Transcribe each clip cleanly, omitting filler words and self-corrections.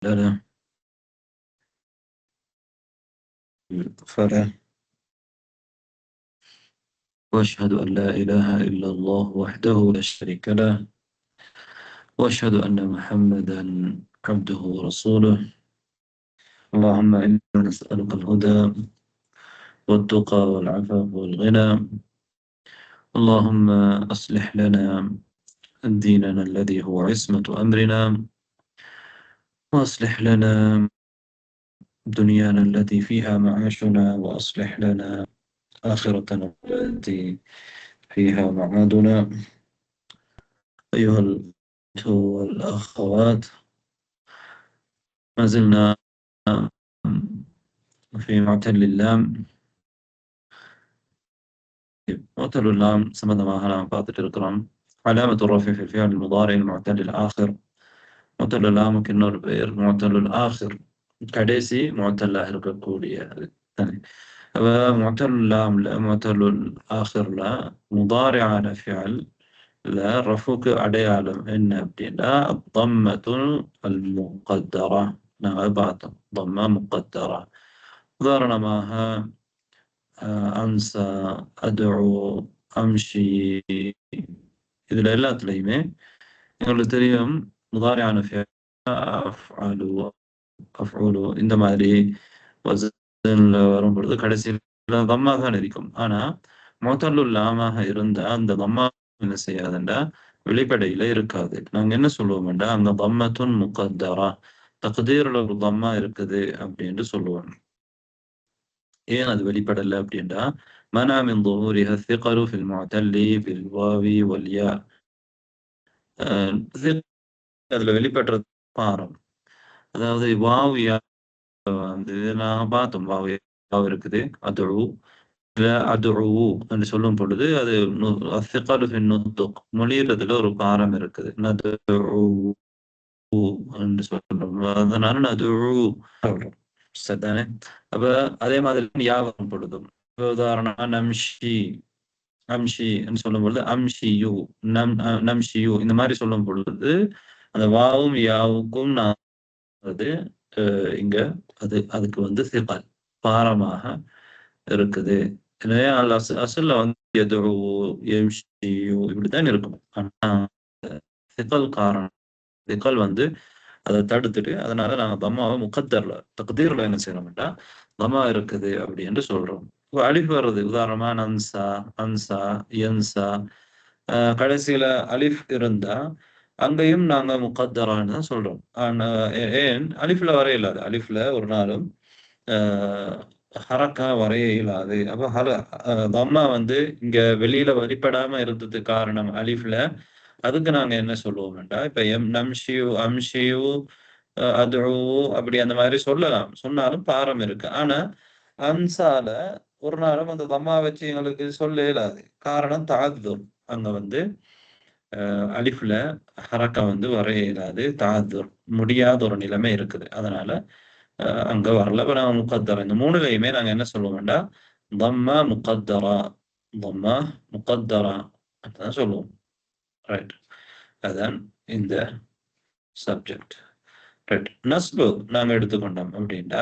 لنا فلا وأشهد أن لا إله إلا الله وحده لا شريك له وأشهد أن محمدا عبده ورسوله. اللهم إنا نسألك الهدى والتقى والعفاف والغنى. اللهم أصلح لنا ديننا الذي هو عصمة أمرنا، وأصلح لنا دنيانا التي فيها معاشنا، وأصلح لنا آخرتنا التي فيها معادنا. أيها الأخوة والأخوات، ما زلنا في معتل اللام. معتل اللام சம்பந்தமாக நாம் பார்த்துட்டு இருக்கிறோம். علامة الرفع في الفعل المضارع المعتل الآخر. معتل اللامக்கு இன்னொரு பெயர் معتل الآخر، கடைசி معتலாக இருக்கக்கூடிய தனி. அப்ப معتل اللامல معتل الآخرல முதாரியான ஃபியல் لا ரஃபுக்கு அடையாளம் என்ன அப்படின்னா ضمة المقدرة. நாங்கள் பார்த்தோம் ضمة مقدرة. உதாரணமாக أنسى، أدعو، أمشي، இதில் எல்லாத்துலேயுமே எங்களுக்கு தெரியும் முதாரியான அஃப்அலு அஃப்உலு இந்த மாதிரி வஸன்ல வரும் பொழுது கடைசியில் தம்மா தான் இருக்கும். ஆனால் முஅத்தலுல் லாமாக இருந்தால் அந்த தம்மா என்ன செய்யாதுண்டா வெளிப்படையில் இருக்காது. நாங்கள் என்ன சொல்லுவோம்டா அங்கே தம்மத்துன் முகத்தரா, தக்தீரில் ஒரு தம்மா இருக்குது அப்படின்னு சொல்லுவோம். ஏன் அது வெளிப்படலை அப்படின்டா منع من ظهورها الثقل في المعتل في الواو والياء. அதுல வெளிப்படுறது பாரம், அதாவது வாவ் யா வந்து நாங்கள் பார்த்தோம். வாவ் இருக்குது, அதுஉ இல்ல அதுஉ என்று சொல்லும் பொழுது அது الثقل في النطق மொழியிறதுல ஒரு பாரம் இருக்குது. நதுஉ என்று சொல்றோம், அதனால நதுஉ சொல்றோம். சரிதானே? அப்ப அதே மாதிரி யா வரும் பொழுதும் உதாரணமா நம்ஷி, அம்ஷி என்று சொல்லும் பொழுது அம்ஷியு, நம்ஷியு இந்த மாதிரி சொல்லும் பொழுது அந்த வாவும் யாவுக்கும் நான் அது இங்க அதுக்கு வந்து சிகல் பாரமாக இருக்குது. எனவே அசல்ல வந்து எதுவு எம்ஷியு இப்படித்தான் இருக்கும். ஆனா சிகல் காரணம், சிகல் வந்து அதை தடுத்துட்டு அதனால நாங்க தம்மாவை முகத்தர்ல தக்தீர்ல என்ன செய்யறோம்னா தம்மா இருக்குது அப்படி என்று சொல்றோம். அலிஃப் வர்றது உதாரணமா நன்சா, அன்சா, யன்சா, கடைசியில அலிஃப் இருந்தா அங்கேயும் நாங்க முகத்தரான்னு தான் சொல்றோம். ஏன் அலிஃப்ல வரைய இல்லாது, அலிஃப்ல ஒரு நாளும் ஹரக்கா வரைய இயலாது. அப்ப தம்மா வந்து இங்க வெளியில வெளிப்படாம இருந்ததுக்கு காரணம் அலிஃப்ல. அதுக்கு நாங்க என்ன சொல்லுவோம்டா இப்ப நம்ஷியு, அம்ஷியு, அதுஉ அப்படி அந்த மாதிரி சொல்லலாம், சொன்னாலும் பாரம் இருக்கு. ஆனா அன்சால ஒரு நாளும் அந்த தம்மா வச்சு எங்களுக்கு சொல்ல இயலாது. காரணம் தாதுர், அங்க வந்து அலிஃப்ல ஹரக்கா வந்து வரைய இயலாது, தாதுர் முடியாத ஒரு நிலைமை இருக்குது. அதனால அங்க வரல. இப்ப நாங்க முகத்தரா இந்த மூணுலையுமே நாங்க என்ன சொல்லுவோம்டா தம்மா முகத்தரா, தம்மா முகத்தரா அப்படிதான் சொல்லுவோம். ரைட், அதான் இந்த சப்ஜெக்ட். ரைட், நஸ்பு நாங்க எடுத்துக்கொண்டோம் அப்படின்னா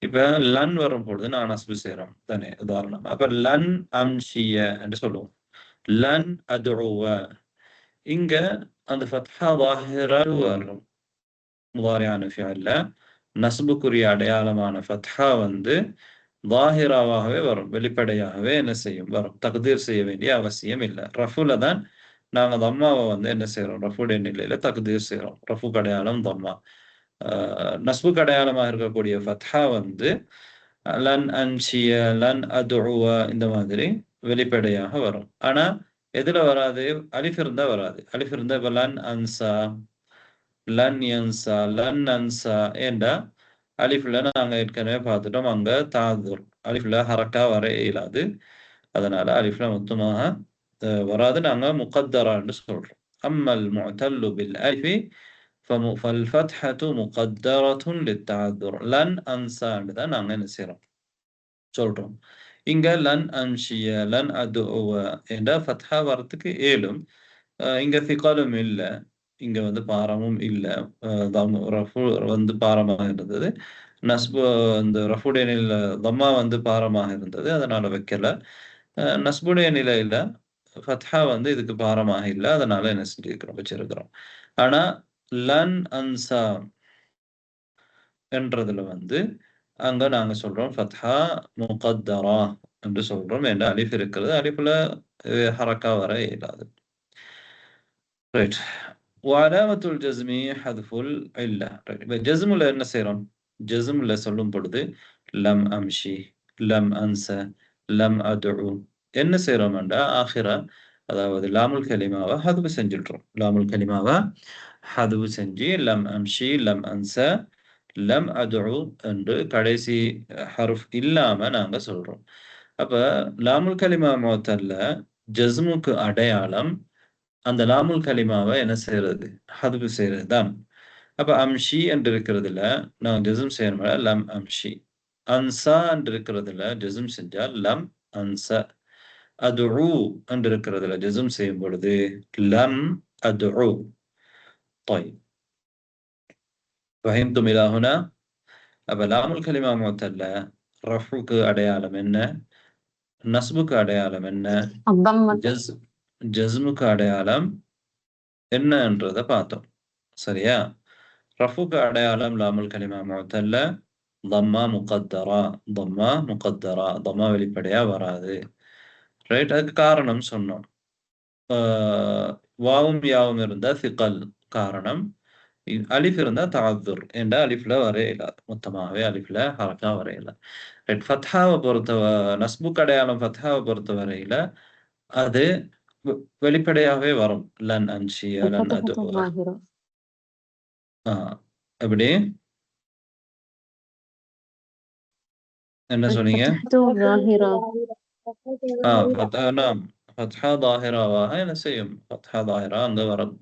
இப்ப லன் வரும் பொழுது நான் நஸ்பு செய்யறோம் தானே. உதாரணம் அப்ப லன் அம்ஷிய என்று சொல்லுவோம், லன் அதுவ. இங்க அந்த ஃபத்ஹா ظاهرா வரும் முதாரியான ஃபியல்ல. நஸ்புக்குரிய அடையாளமான ஃபத்ஹா வந்து ظاهராவாகவே வரும், வெளிப்படையாகவே என்ன செய்யும் வரும். தக்தீர் செய்ய வேண்டிய அவசியம் இல்லை. ரஃபுல தான் நாங்க தம்மாவை வந்து என்ன செய்யறோம், ரஃபுடைய நிலையில தக்தீர் செய்யறோம். ரஃபு அடையாளம் தம்மா. நஸ்பு அடையாளமாக இருக்கக்கூடிய ஃபத்ஹா வந்து லன் அன்ஷிய, லன் அதுவ இந்த மாதிரி வெளிப்படையாக வரும். ஆனா எதுல வராது, அலிஃப் இருந்தா வராது. அலிஃப் இருந்தா இப்ப லன் அன்சா, லன் யன்சா, லன் அன்சா ஏண்டா அலிஃப்ல நாங்க ஏற்கனவே பார்த்துட்டோம் அங்க தாதுர், அலிஃப்ல ஹரக்கா வர இயலாது. அதனால அலிஃப்ல மொத்தமாக வராது, நாங்க முகத்தரான்னு சொல்றோம். அம்மல் முஅத்தல்லு பில் அலிஃபி فالفتحة مقدرة للتعذر. லன் அன்சான்னு தான் நாங்க என்ன செய்றோம் சொல்றோம். இங்க லன் அன்ஷிய, லன் அதுவ என்ற ஃபத்ஹா வரத்துக்கு ஏலும், இங்க திகாலும் இல்லை. இங்க வந்து பாரமும் இல்ல. ரஃபு வந்து பாரமாக இருந்தது. நஸ்பு இந்த ரஃபுடைய நிலையில தம்மா வந்து பாரமாக இருந்தது. அதனால வைக்கல. நஸ்புடைய நிலையில ஃபத்ஹா வந்து இதுக்கு பாரமாக இல்ல. அதனால என்ன செஞ்சிருக்கிறோம்? வச்சிருக்கிறோம். ஆனா, லன் அன்சா என்றதுல வந்து, அங்க நாங்க சொல்றோம் ஃபத்ஹா முகத்தரா என்று சொல்றோம். ஏன்னா அலிஃப் இருக்கிறது. அலிஃப்ல ஹரக்கா வர இயலாது. ரைட். வஅலாமத்துல் ஜஸ்மி ஹத்ஃபுல் இல்ல. ரைட். இப்ப ஜஸ்முல என்ன செய்றோம்? ஜஸ்முல சொல்லும் பொழுது, லம் அம்ஷி, லம் அன்ச, லம் அத்உ என்ன செய்றோம்டா, ஆகிரா அதாவது லாமுல் கலிமாவ ஹத்ஃப் செஞ்சுட்றோம். லாமுல் கலிமாவ ஹத்ஃப் செஞ்சு, லம் அம்ஷி, லம் அன்ச, லம் அத்உ என்று கடைசி ஹர்ஃப் இல்லாம நாங்க சொல்றோம். அப்ப லாமுல் கலிமா முஅத்தல்ல ஜஸ்முக்கு அடையாளம் அந்த லாமுல் கலிமாவ என்ன செய்றது? ஹத்ஃப் செய்றது தான். அப்ப அம்ஷி என்று இருக்கிறதுல நான் ஜஸ்ம் செய்யணும்னா லம் அம்ஷி. அன்சா என்று இருக்கிறதுல ஜஸ்ம் செஞ்சா லம் அன்ச. அத்உ என்று இருக்கிறதுல ஜஸ்ம் செய்யும் பொழுது லம் அத்உ. طيب. فهمتم إلى هنا؟ அப்ப லாமுல் கலிமா முஅத்தல்ல ரஃப்உக்கு அடையாளம் என்ன? நஸ்புக்கு அடையாளம் என்ன? ஜஸ் ஜஸ்முக்கு அடையாளம் என்னன்றத பார்த்தோம். சரியா? ரஃபுக்கு அடையாளம் லாமுல் கலிமா முஅத்தல்ல தம்மா முகத்தரா. தம்மா முகத்தரா. தம்மா வெளிப்படையா வராது. ரைட். அதுக்கு காரணம் சொன்னோம். வாவும் யாவும் இருந்தா சிகல் காரணம். அலிஃப் இருந்தா தஅத்துர். ஏன்டா அலிஃப்ல வர இயலாது. மொத்தமாவே அலிஃப்ல ஹரக்கா வர இயலாது. ரைட். ஃபத்ஹாவ நஸ்புக்கு அடையாளம் ஃபத்ஹாவ பொறுத்தவரையில அது வெளிப்படையாவே வரும். லன் அன்ஷிய, லன் அதுவ. எப்படி? என்ன சொன்னீங்க? நாம் ஃபத்ஹா தாஹிராவாக என்ன செய்யும்? ஃபத்ஹா தாஹிரா அங்க வரும்.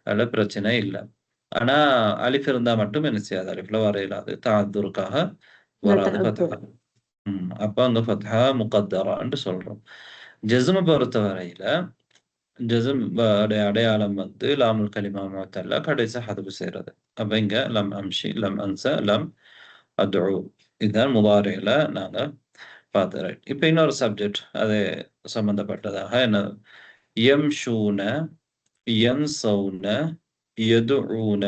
அதுல பிரச்சனை இல்ல. ஆனா அலிஃப் இருந்தா மட்டும் என்ன செய்யாது? அலிஃப்ல வர இயலாது. தஅத்துருக்காக வராது ஃபத்ஹா. அப்ப அங்க ஃபத்ஹா முகத்தரான்னு சொல்றோம். ஜஸ்ம பொறுத்தவரையில ஜஸ்ம் அடையாளம் வந்து லாமுல் கலிமா முஅத்தல்ல கடைசி ஹத்ஃப் செய்றது. அப்ப இங்க லம் அம்ஷி, லம் அன்ச, லம் அத்உ. இதுதான் முதாரில நாங்க பார்த்தது. ரைட். இப்ப இன்னொரு சப்ஜெக்ட் அது சம்பந்தப்பட்டதாக என்ன யம்ஷூன, யன்சௌன, யதுஊன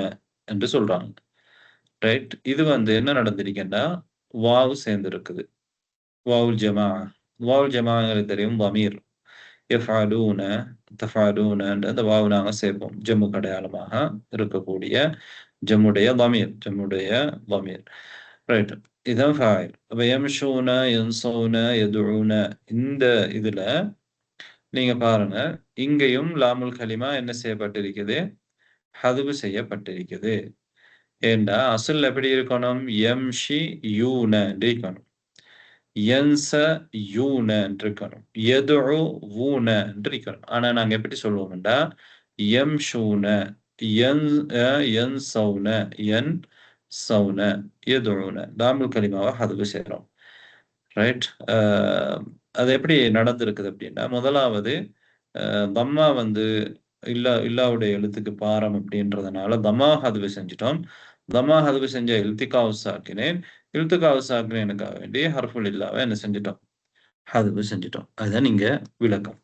என்று சொல்றாங்க. ரைட். இது வந்து என்ன நடந்திருக்குன்னா, வாவ் சேர்ந்திருக்குது. வாவுல் ஜமாஅ. வாவுல் ஜமாஅங்களுக்கு தெரியும் தமீர். யஃஅலூன, தஃஅலூன அந்த வாவ் நாங்க சேர்ப்போம். ஜம்முக்கு அடையாளமாக இருக்கக்கூடிய ஜம்முடைய தமீர். ஜம்முடைய தமீர். ரைட். இதான் ஃபாயில். அப்ப யம்ஷூன, யன்சௌன, யதுஊன இந்த இதுல நீங்க பாருங்க. இங்கேயும் லாமுல் கலிமா என்ன செய்யப்பட்டிருக்குது? ஹதுவு செய்யப்பட்டிருக்குது. ஏன்டா அஸ்ல் எப்படி இருக்கணும்? யம்ஷி யூன இருக்கணும். யன்ச யூன இருக்கணும். யதுஉ வூன இருக்கணும். ஆனா நாங்க எப்படி சொல்லுவோம்டா யம்ஷூன, யன்சௌன, யன்சௌன, யதுஊன லாமுல் கலிமாவை ஹதுவு செய்றோம். ரைட். அது எப்படி நடந்திருக்குது அப்படின்னா, முதலாவது தம்மா வந்து இல்லாவுடைய எழுத்துக்கு பாரம் அப்படின்றதுனால தம்மா ஹதுவு செஞ்சுட்டோம். தம்மா ஹதுவு செஞ்ச இல்திகாவு சாக்கினேன். இல்திகாவு சாக்கினேனுக்காக வேண்டி ஹர்ஃபுல் இல்லாவ என்ன செஞ்சுட்டோம்? ஹதுவு செஞ்சுட்டோம். அதுதான் இங்க விளக்கம்.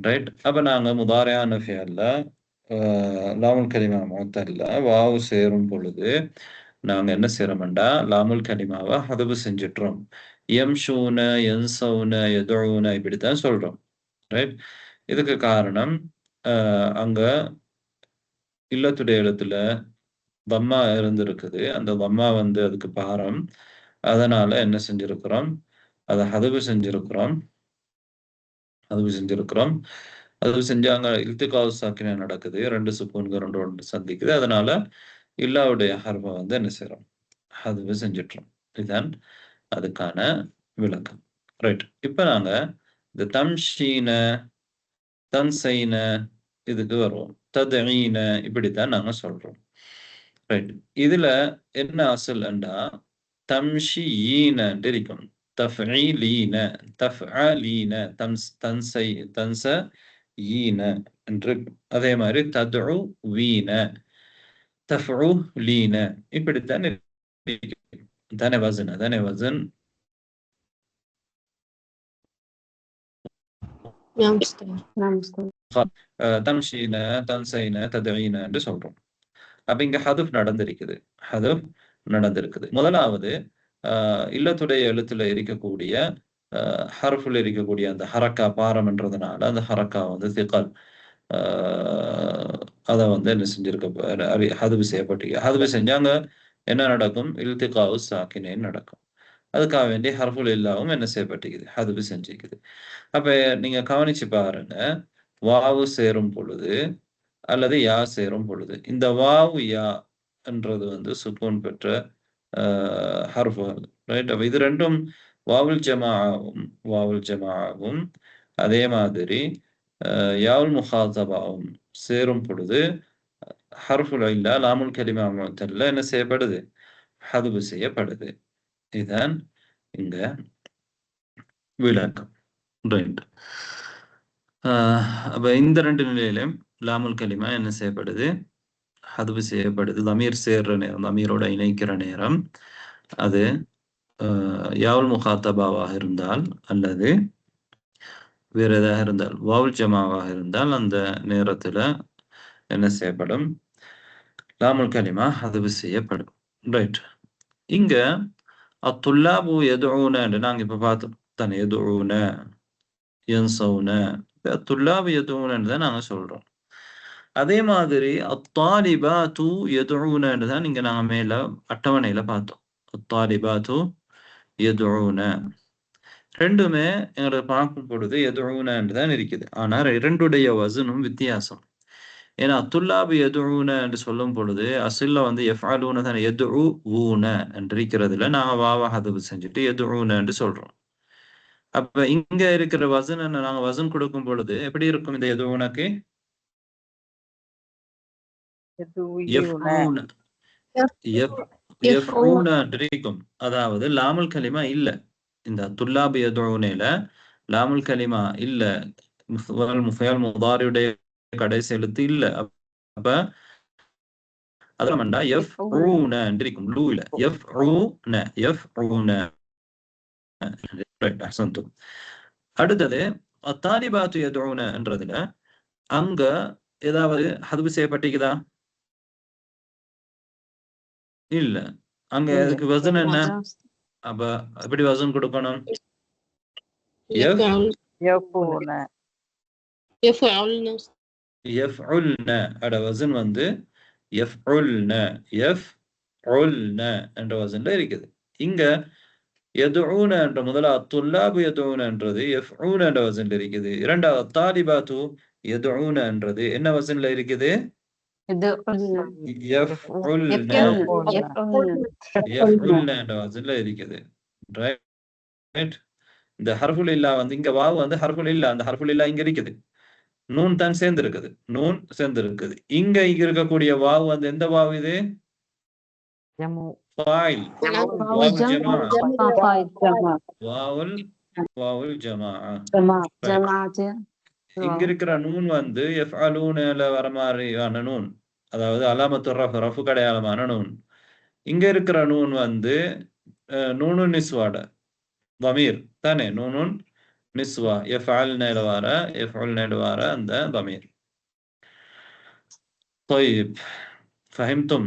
ரைட். அப்ப நாங்க முதாரியான ஃபியல்ல லாமுல் கலிமா முஅத்தல்ல வாவு சேரும் பொழுது நாங்க என்ன செய்றோம்டா லாமுல் கலிமாவ ஹதுவு செஞ்சுட்றோம். யம்ஷூன, யன்சௌன, யதுஊன இப்படித்தான் சொல்றோம். ரைட். இதுக்கு காரணம் அங்க இல்லத்துடைய எழுத்துல தம்மா இருந்திருக்குது. அந்த தம்மா வந்து அதுக்கு பாரம். அதனால என்ன செஞ்சிருக்கிறோம்? அத ஹதுவு செஞ்சிருக்கிறோம். ஹதுவு செஞ்சிருக்கிறோம். ஹதுவு செஞ்சு அங்க இல்திகாவு சாக்கினா நடக்குது. 2 சுக்கூன்கள் 2 சந்திக்குது. அதனால இல்லாவுடைய ஹர்ஃப வந்து என்ன செய்றோம்? ஹதுவு செஞ்சுட்றோம். இதுதான் அதுக்கான விளக்கம். ரைட். இப்ப நாங்க இந்த தம்ஷீன, தன்சைன இதுக்கு வருவோம். தத்ஈன இப்படித்தான் நாங்க சொல்றோம். ரைட். இதுல என்ன அசல்ண்டா தம்ஷியீன இருக்கும். தஃஈலீன, தஃஅலீன, தன்ச ஈன என்று. அதே மாதிரி ததுஉ வீன, தஃஉ லீன, இப்படித்தான் தானே வசன். அதானே வசன். தம்ஷீன, தன்சைன, ததுஈன என்று சொல்றோம். அப்ப இங்க ஹதுஃப் நடந்திருக்குது. ஹதுஃப் நடந்திருக்குது. முதலாவது இல்லத்துடைய எழுத்துல இருக்கக்கூடிய ஹர்ஃபுல் இருக்கக்கூடிய அந்த ஹரக்கா பாரம்ன்றதுனால அந்த ஹரக்கா வந்து திகல் அதை வந்து என்ன செஞ்சிருக்க ஹதுவு செய்யப்பட்டு ஹதுவு செஞ்சாங்க என்ன நடக்கும்? இல்திகாவு சாக்கினேன்னு நடக்கும். அதுக்காக வேண்டி ஹர்ஃபுல் இல்லாவும் என்ன செய்யப்பட்டிருக்குது? ஹதுவு செஞ்சிருக்குது. அப்ப நீங்க கவனிச்சு பாருங்க, வாவு சேரும் பொழுது அல்லது யா சேரும் பொழுது இந்த வாவு யா என்றது வந்து சுக்கூன் பெற்ற ஹர்ஃபுகள், ரைட்? அப்ப இது ரெண்டும் வாவுல் ஜமாவும் அதே மாதிரி யாவுல் முஹாத்தபாவும் சேரும் பொழுது ஹர்ஃபுல் இல்லா லாமுல் கலிமா முஅத்தல்ல என்ன செய்யப்படுது? ஹதுவு செய்யப்படுது. இதுதான் இங்க விளக்கம், ரைட்? அப்ப இந்த ரெண்டு நிலையிலும் லாமுல் கலிமா என்ன செய்யப்படுது? ஹதுவு செய்யப்படுது. தமீர் சேர்ற நேரம், தமீரோட இணைக்கிற நேரம் அது யாவுல் முஹாத்தபாவாக இருந்தால் அல்லது வேற ஏதாக இருந்தால், வாவுல் ஜமாவாக இருந்தால் அந்த நேரத்துல என்ன செய்யப்படும்? லாமுல் கலிமா ஹதுவு செய்யப்படும், ரைட்? இங்க அத்துல்லாபு யதுஊன நாங்க இப்ப பார்த்தோம் தானே, யதுஊன யன்சௌன, அத்துல்லாபு யதுஊன தான் நாங்க சொல்றோம். அதே மாதிரி அத்தாலிபாத்து யதுஊன தான் இங்க நாங்க மேல அட்டவணையில பார்த்தோம். அத்தாலிபாத்து யதுஊன ரெண்டுமே எங்களை பார்க்கும் பொழுது யதுஊன தான் இருக்குது. ஆனால் இரண்டுடைய வசனும் வித்தியாசம். ஏன்னா துல்லாபு யதுஊன என்று சொல்லும் பொழுது அசில்ல வந்து எஃப்அலூன தான், யதுஊன என்று இருக்கிறதுல நாங்க வாவ ஹதுவு செஞ்சுட்டு யதுஊன என்று சொல்றோம். அப்ப இங்க இருக்கிற வசன் நாங்க வசன் கொடுக்கும் பொழுது எப்படி இருக்கும்? இந்த யதுஊனக்கு யஃப்ஊன இருக்கும். அதாவது லாமுல் கலிமா இல்ல. இந்த துல்லாபு யதுஊனேல லாமுல் கலிமா இல்ல, முஃபயல் முதாரியுடைய கடைசி எழுத்து இல்ல. அப்ப அதெல்லாம் யஃப்ஊன இருக்கும், லூ இல்ல, யஃப்ஊன. அடுத்தது அத்தாலிபாத்து யதுஊனன்றதுல அங்க ஏதாவது ஹதுவு செய்யப்பட்டிருக்குதா? இல்ல. அங்க அதுக்கு வசன் என்ன? அப்ப எப்படி வசன் கொடுக்கணும்? யஃப்உல்ன அட வசன் வந்து யஃப்உல்ன என்ற வசன்ல இருக்குது. இங்க யதுஊன என்ற முதலாவது துல்லாபு யதுஊன என்றது யஃப்ஊன என்ற வசன்ல இருக்குது. இரண்டாவது தாலிபாத்து யதுஊன என்றது என்ன வசன்ல இருக்குது? யஃப்உல்ன என்ற வசன்ல இருக்குது, ரைட்? இந்த ஹர்ஃபுல் இல்லா வந்து இங்க வாவு வந்து ஹர்ஃபுல் இல்லா, அந்த ஹர்ஃபுல் இல்லா இங்க இருக்குது, நூன் தான் சேர்ந்து இருக்குது, நூன் சேர்ந்து இருக்குது. இங்க இருக்கக்கூடிய வாவு வந்து எந்த வாவு? இது ஃபாயில், வாவுல் ஜமாஅ. இங்க இருக்கிற நூன் வந்து யஃப்அலூனல வர மாதிரியான நூன், அதாவது அலாமத்து ரஃபு அடையாளமான நூன். இங்க இருக்கிற நூன் வந்து நூனு நிஸ்வாட தமீர் தானே, நூனுன் நிஸ்வா யஃப்அல்னல வர அந்த தமீர். طيب فهمتم؟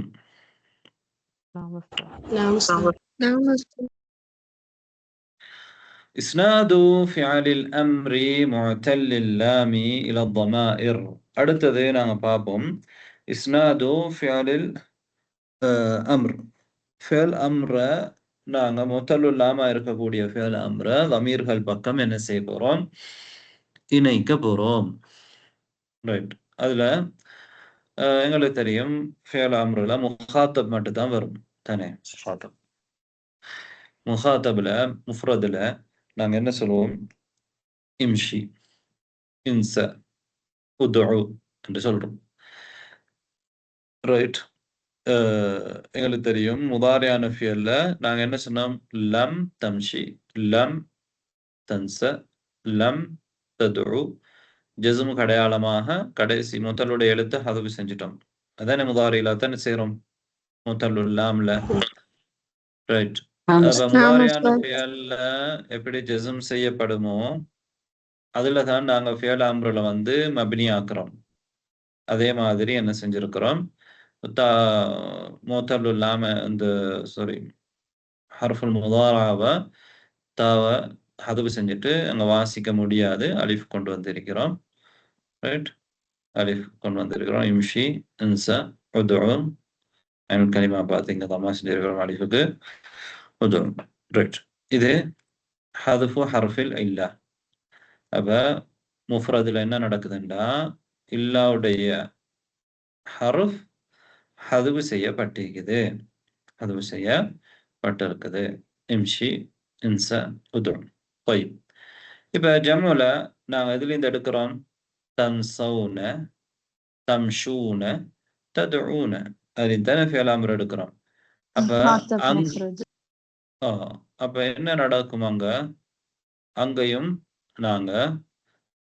إسناد فعل الأمر معتل اللام إلى الضمائر. அடுத்தது நாங்க பார்ப்போம் இஸ்னாது ஃபிஅலில் அம்ர். ஃபிஅல் அம்ர நாங்க முத்தல்லுல் லாமா இருக்கக்கூடிய ஃபிஅல் அம்ர தமீர்கள் பக்கம் என்ன செய்ய போறோம்? இணைக்க போறோம், ரைட்? அதுல எங்களுக்கு தெரியும் ஃபிஅல் அம்ருல முஹாத்தப் மட்டும் தான் வரும் தானே. முஹாத்தப்ல முஃப்ரதுல நாங்க என்ன சொல்லுவோம்? இம்ஷி, இன்ச, உதுஉ என்று சொல்றோம், ரைட்? எங்களுக்கு தெரியும் முதாரியான ஃபியல்ல நாங்க என்ன சொன்னோம்? லம் தம்ஷி, லம் தன்ச, லம் ததுஉ, ஜஸ்முக்கு அடையாளமாக கடைசி முதலுடைய எழுத்து ஹதுஃப் செஞ்சிட்டோம். அதானே முதாரியில தானே செய்றோம். முதலுல் லாம்ல. ரைட். அப்ப முதாரியான ஃபியல்ல எப்படி ஜஸ்ம் செய்யப்படுமோ அதுல தான் நாங்க ஃபியல் அம்ருல வந்து மப்னி ஆக்குறோம். அதே மாதிரி என்ன செஞ்சிருக்கிறோம், முதலுல் லாம இந்த ஹர்ஃபுல் முதாராவ தாவ ஹதுஃப் செஞ்சுட்டு அங்க வாசிக்க முடியாது. அலிஃப் கொண்டு வந்திருக்கிறோம். ரைட். அலிஃப் கொண்டு வந்திருக்கிறோம். இம்ஷி, இன்சா, உதுஉ. ஐனுல் கலிமா பார்த்து இங்க தம்மா செஞ்சிருக்கிறோம் அலிஃபுக்கு. உதுஉ. ரைட். இது ஹதுஃபு ஹர்ஃபில் இல்லா. அப்ப முஃப்ரதுல என்ன நடக்குதுண்டா, இல்லாவுடைய ஹர்ஃப் ஹதுஃப் செய்யப்பட்டிருக்குது. ஹதுஃப் செய்யப்பட்டிருக்குது. இம்ஷி, இன்சா, உதுஉ. طيب. இப்ப ஜம்முல நாங்க எதுலேருந்து எடுக்கிறோம்? தன்சௌன, தம்ஷூன, ததுஊன. அதுலேருந்து தானே ஃபியல் அம்ர் எடுக்கிறோம். அப்ப அப்ப என்ன நடக்கும் அங்க? அங்கேயும் நாங்க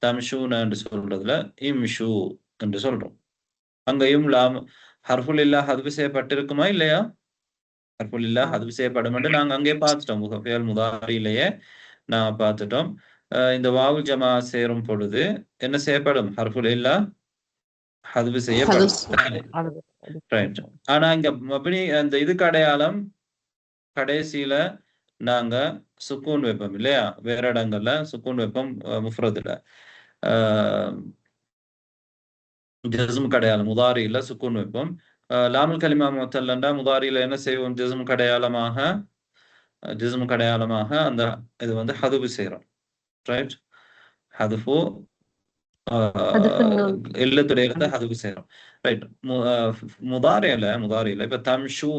தம்ஷூன என்று சொல்றதுல இம்ஷு என்று சொல்றோம். அங்கேயும் லாம் ஹர்ஃபுல் இல்லா ஹதுஃப் செய்யப்பட்டிருக்குமா இல்லையா? ஹர்ஃபுல் இல்லா ஹதுஃப் செய்யப்படும் என்று நாங்க அங்கே பார்த்துட்டோம். ஃபியல் முதாரியிலேயே நாங்க பார்த்துட்டோம். இந்த வாவுல் ஜமா சேரும் பொழுது என்ன செய்யப்படும்? ஹர்ஃபுல் இல்லா ஹதுஃப் செய்யப்படும். ரைட். ஆனா இங்க மப்னி அந்த இதுக்கு அடையாளம் கடைசியில நாங்க சுக்கூன் வைப்போம் இல்லையா? வேற இடங்கள்ல சுக்கூன் வைப்போம் முஃப்ரதுல. ஜஸ்முக்கு அடையாளம் முதாரியில சுக்கூன் வைப்போம். லாமுல் கலிமா முத்தல்லண்டா முதாரியில என்ன செய்வோம்? ஜஸ்முக்கு அடையாளமாக அந்த இது வந்து ஹதுஃப் செய்றோம். ரைட். ஹதுஃபு இல்லத்துடைய எழுத்தை ஹதுஃப் செய்றோம். ரைட். முதாரியில இப்ப தம்ஷு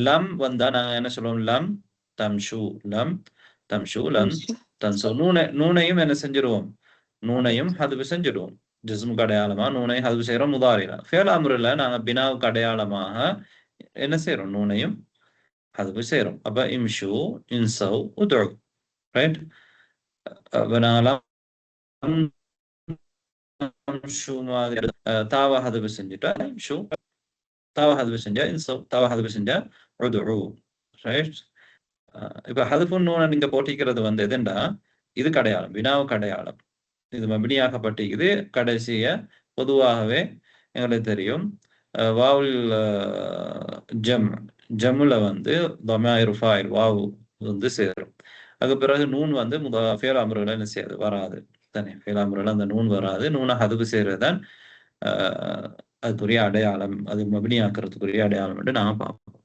லம் வந்தா நாங்க என்ன சொல்லுவோம்? லம் தம்ஷு, லம் தம்ஷு, லம் தன்சு. நூனையும் என்ன செஞ்சிருவோம்? நூனையும் ஹதுஃப் செஞ்சிடுவோம். ஜஸ்முக்கு அடையாளமா நூனையும் ஹதுஃப் செய்றோம் முதாரியில. ஃபியல் அம்ருல நாங்க பினாவுக்கு அடையாளமாக என்ன செய்றோம்? நூனையும் ஹதுஃப் செய்றோம். அப்ப இம்ஷு, இன்சவ், உதுஉ. ரைட். அப்ப நாங்க ஷூ மாதிரி தாவா ஹதுஃப் செஞ்சுட்டா ஷூ, தாவா ஹதுஃப் செஞ்சா இன்சவ், தாவா ஹதுஃப் செஞ்சா உதுஉ. ரைட். இப்ப ஹதுஃபுன் நூன நீங்க போட்டிக்கிறது வந்து எதுண்டா, இதுக்கு அடையாளம், வினாவுக்கு அடையாளம். இது மப்னியாக்கப்பட்டிருக்குது. கடைசிய பொதுவாகவே எங்களுக்கு தெரியும் வாவுல் ஜம்முல வந்து தமாயிர் ஃபாயில் வாவு வந்து சேரும். அதுக்கு பிறகு நூன் வந்து ஃபியல் அம்ருல என்ன செய்யாது? வராது. தானே ஃபியல் அம்ருல அந்த நூன் வராது. நூனை ஹதுஃப் செய்றதுதான் அதுக்குரிய அடையாளம். அது மப்னியாக்குறதுக்குரிய அடையாளம் என்று நாங்க பார்ப்போம்.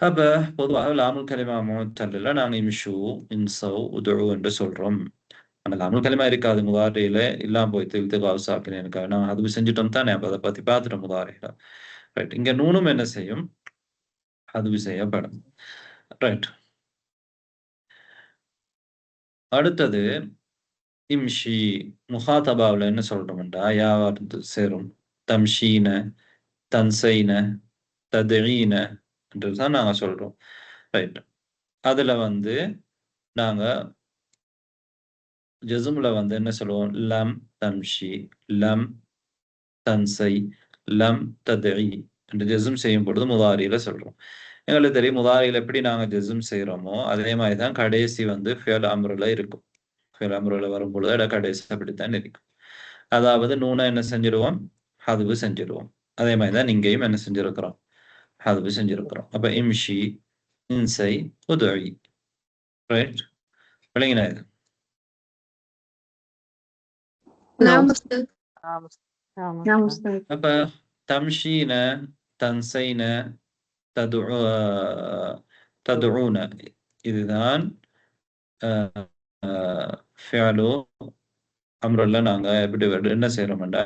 அப்ப பொதுவாக லாமுல் கலிமா முத்தல்ல நாங்க இம்ஷு, இன்சவ், உதுஉ என்று சொல்றோம். ஆனா லாமுல் கலிமா இருக்காது முதாரியில, இல்லாம போயிட்டு இல்திகாவு சாக்கின் இருக்காது. நாங்க ஹதுஃப் செஞ்சுட்டோம் தானே, அப்ப அதை பத்தி பார்த்துட்டோம் முதாரியில. ரைட். இங்க நூனும் என்ன செய்யும்? ஹதுஃப் செய்யப்படும். ரைட். அடுத்தது இம்ஷி முஹாதபாவுல என்ன சொல்றோம்டா, யா வார்த்தை சேரும். தம்ஷீன, தன்சைன, ததுஈன என்றுதான் நாங்க சொல்றோம். ரைட். அதுல வந்து நாங்க ஜஸ்முல வந்து என்ன சொல்லுவோம்? லம் தம்ஷி, லம் தன்சை, லம் ததுஈ என்று ஜஸ்ம் செய்யும் பொழுது முதாரியில சொல்றோம். எங்களுக்கு தெரியும் முதாரியில எப்படி நாங்க ஜஸ்ம் செய்யறோமோ அதே மாதிரி தான் கடைசி வந்து ஃபியல் அம்ருல இருக்கும். ஃபியல் அம்ருல வரும் பொழுது கடைசி அப்படித்தான் இருக்கும். அதாவது நூனை என்ன செஞ்சிருவோம்? ஹதுஃப் செஞ்சிருவோம். அதே மாதிரி தான் இங்கேயும் என்ன செஞ்சிருக்கிறோம்? ஹதுஃப் செஞ்சிருக்கிறோம். அப்ப இம்ஷி, இன்சை, உதுஇ. ரைட். விளங்கினா இது? அப்ப தம்ஷீன, தன்சைன, ததுஊன இதுதான் ஃபியலு அம்ருல நாங்க எப்படி என்ன செய்யறோம்டா,